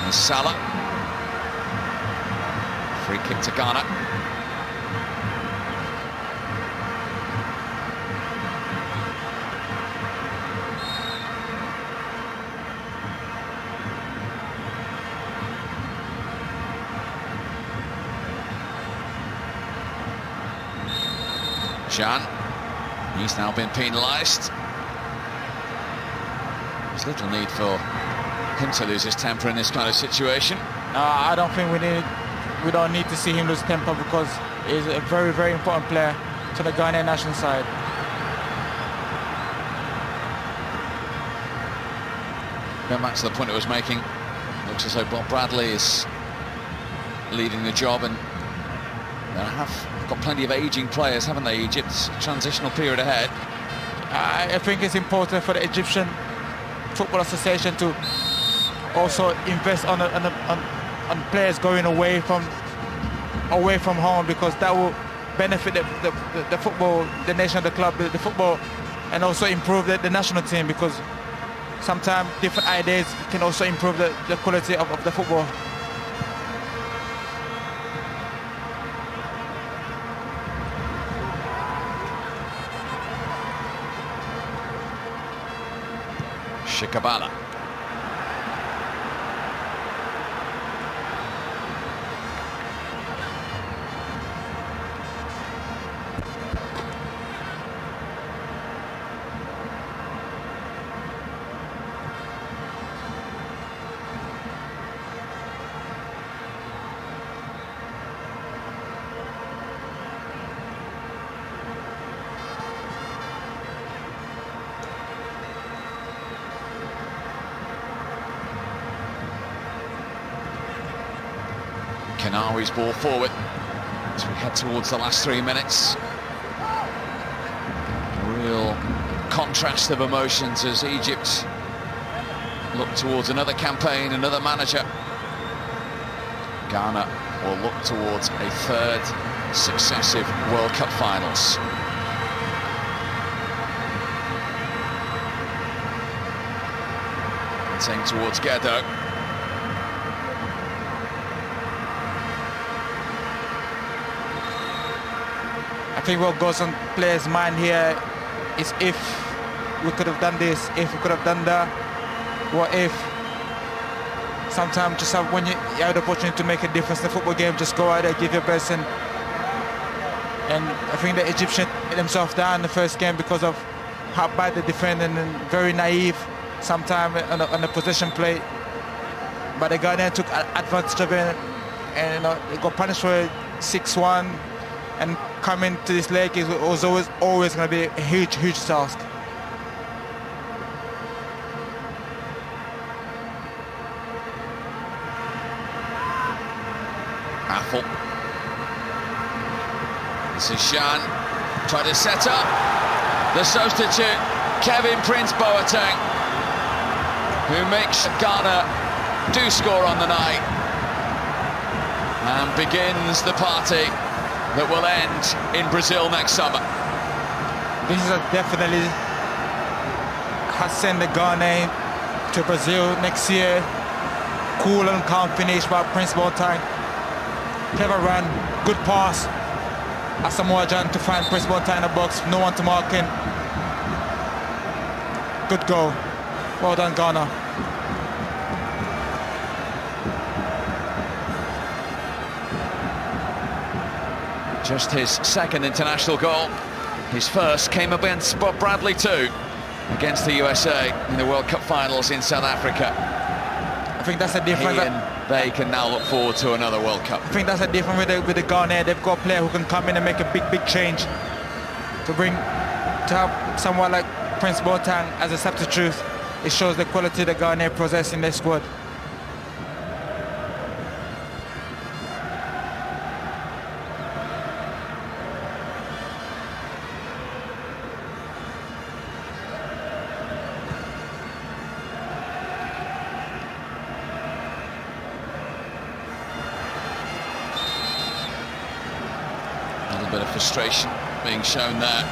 And Salah. Free kick to Ghana. Jan. He's now been penalised. There's little need for him to lose his temper in this kind of situation. I don't think we don't need to see him lose temper, because he's a very, very important player to the Ghanaian national side. Going back to the point I was making, looks as though Bob Bradley is leading the job, and they have got plenty of ageing players, haven't they? Egypt's transitional period ahead. I think it's important for the Egyptian Football Association to also invest on players going away from home, because that will benefit the football, the nation, the club, the football, and also improve the national team, because sometimes different ideas can also improve the quality of the football. Shikabala. Kanawi's ball forward as we head towards the last 3 minutes. A real contrast of emotions as Egypt look towards another campaign, another manager. Ghana will look towards a third successive World Cup finals. Saying towards Gedo. I think what goes on players' mind here is if we could have done this, if we could have done that, what if? Sometimes just when you have the opportunity to make a difference in the football game, just go out there, give your best. And I think the Egyptians let themselves down in the first game because of how bad they defend and very naive sometimes on the possession play. But the Ghanaians took advantage of it and they got punished for it 6-1. And coming to this leg was always going to be a huge task. Apple. This is Jean. Try to set up. The substitute, Kevin Prince Boateng, who makes Ghana do score on the night and begins the party that will end in Brazil next summer. This is definitely has sent the Ghana to Brazil next year. Cool and calm finish by Prince Boateng. Clever run, good pass. Asamoah Gyan to find Prince Boateng in the box, no one to mark him. Good goal. Well done, Ghana. Just his second international goal. His first came against Bob Bradley too, against the USA in the World Cup finals in South Africa. I think that's a difference. They can now look forward to another World Cup. I think that's a difference with the Ghana. They've got a player who can come in and make a big change. To have someone like Prince Boateng as a substitute, it shows the quality the Ghana possess in their squad. Bit of frustration being shown there.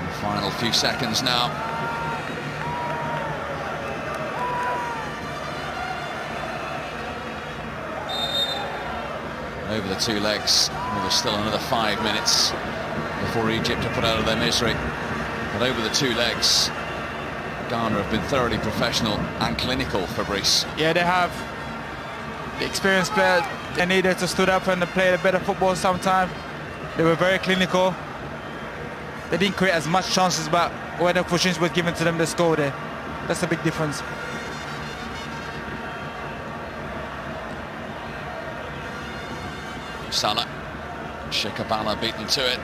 The final few seconds now. Over the two legs, well, there's still another 5 minutes before Egypt are put out of their misery. But over the two legs, Ghana have been thoroughly professional and clinical, Fabrice. Yeah, they have. The experienced players, they needed to stood up and play a better football sometimes. They were very clinical. They didn't create as much chances, but when the opportunities were given to them, they scored there. That's a big difference. Salah. Shikabala beaten to it.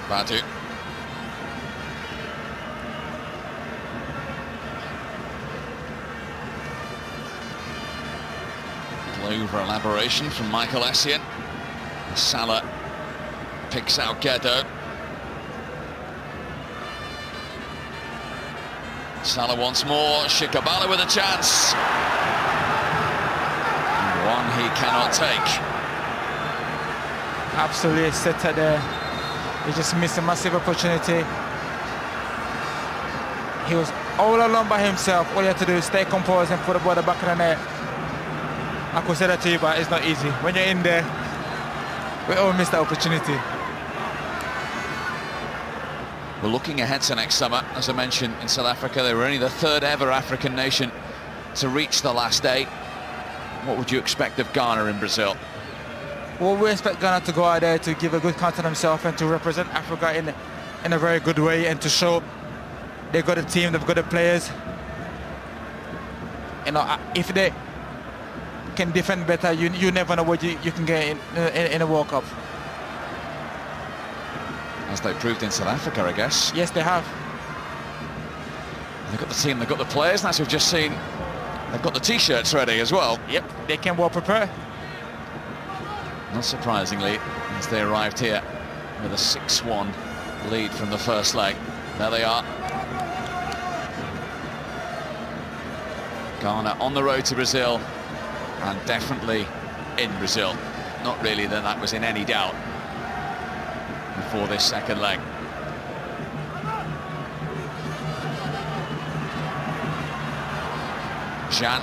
Badu. Over elaboration from Michael Essien. Salah picks out Gedo. Salah once more. Shikabala with a chance. One he cannot take. Absolutely set there. He just missed a massive opportunity. He was all alone by himself. All he had to do is stay composed and put the ball at the back of the net. I could say that to you, but it's not easy. When you're in there, we all miss that opportunity. We're looking ahead to next summer. As I mentioned, in South Africa, they were only the third ever African nation to reach the last 8. What would you expect of Ghana in Brazil? Well, we expect Ghana to go out there to give a good count of themselves and to represent Africa in a very good way, and to show they've got a team, they've got the players. You know, if they can defend better, you never know what you can get in a World Cup. As they proved in South Africa, I guess. Yes, they have. They've got the team, they've got the players, and as we've just seen, they've got the T-shirts ready as well. Yep, they came well prepared. Not surprisingly, as they arrived here with a 6-1 lead from the first leg. There they are. Ghana on the road to Brazil, and definitely in Brazil. Not really that that was in any doubt before this second leg. Jean.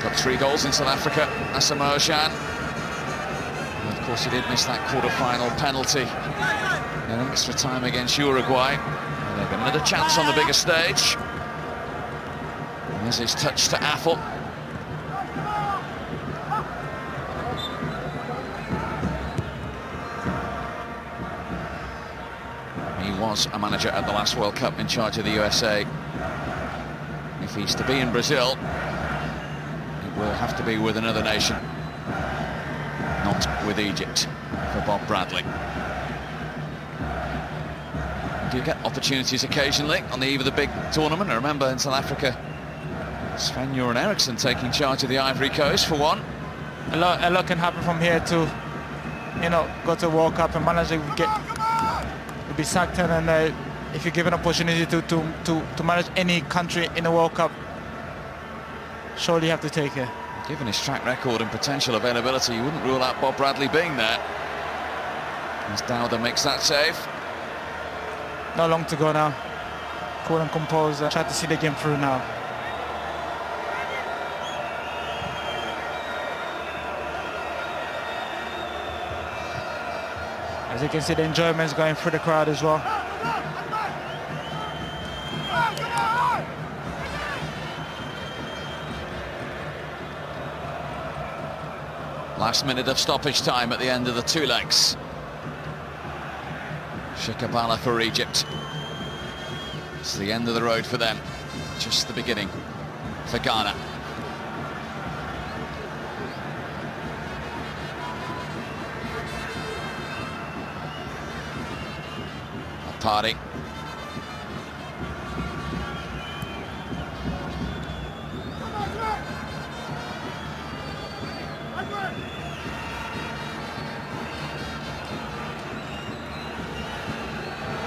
Got 3 goals in South Africa, Asamoah Gyan. And of course he did miss that quarter-final penalty in extra time against Uruguay. And they've got another chance on the bigger stage. And there's his touch to Affle. He was a manager at the last World Cup in charge of the USA. If he's to be in Brazil, it will have to be with another nation, not with Egypt, for Bob Bradley. Do you get opportunities occasionally on the eve of the big tournament? I remember in South Africa, Sven-Göran Eriksson taking charge of the Ivory Coast for one. A lot can happen from here to, you know, go to World Cup and manager will be sacked, and if you're given an opportunity to manage any country in the World Cup, surely you have to take it. Given his track record and potential availability, you wouldn't rule out Bob Bradley being there. As Dowder makes that save. Not long to go now. Cool and composed. Try to see the game through now. As you can see, the enjoyment is going through the crowd as well. Last minute of stoppage time at the end of the 2 legs. Shikabala for Egypt. It's the end of the road for them. Just the beginning for Ghana. Party.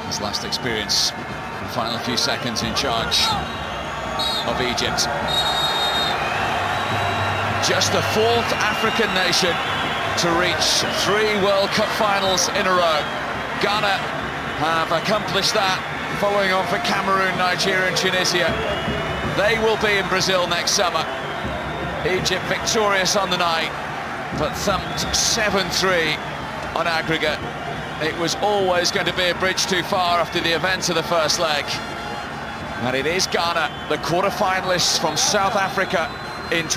His last experience, the final few seconds in charge of Egypt. Just the 4th African nation to reach 3 World Cup finals in a row. Ghana have accomplished that, following on for Cameroon, Nigeria and Tunisia. They will be in Brazil next summer. Egypt victorious on the night, but thumped 7-3 on aggregate. It was always going to be a bridge too far after the events of the first leg. And it is Ghana, the quarter-finalists from South Africa in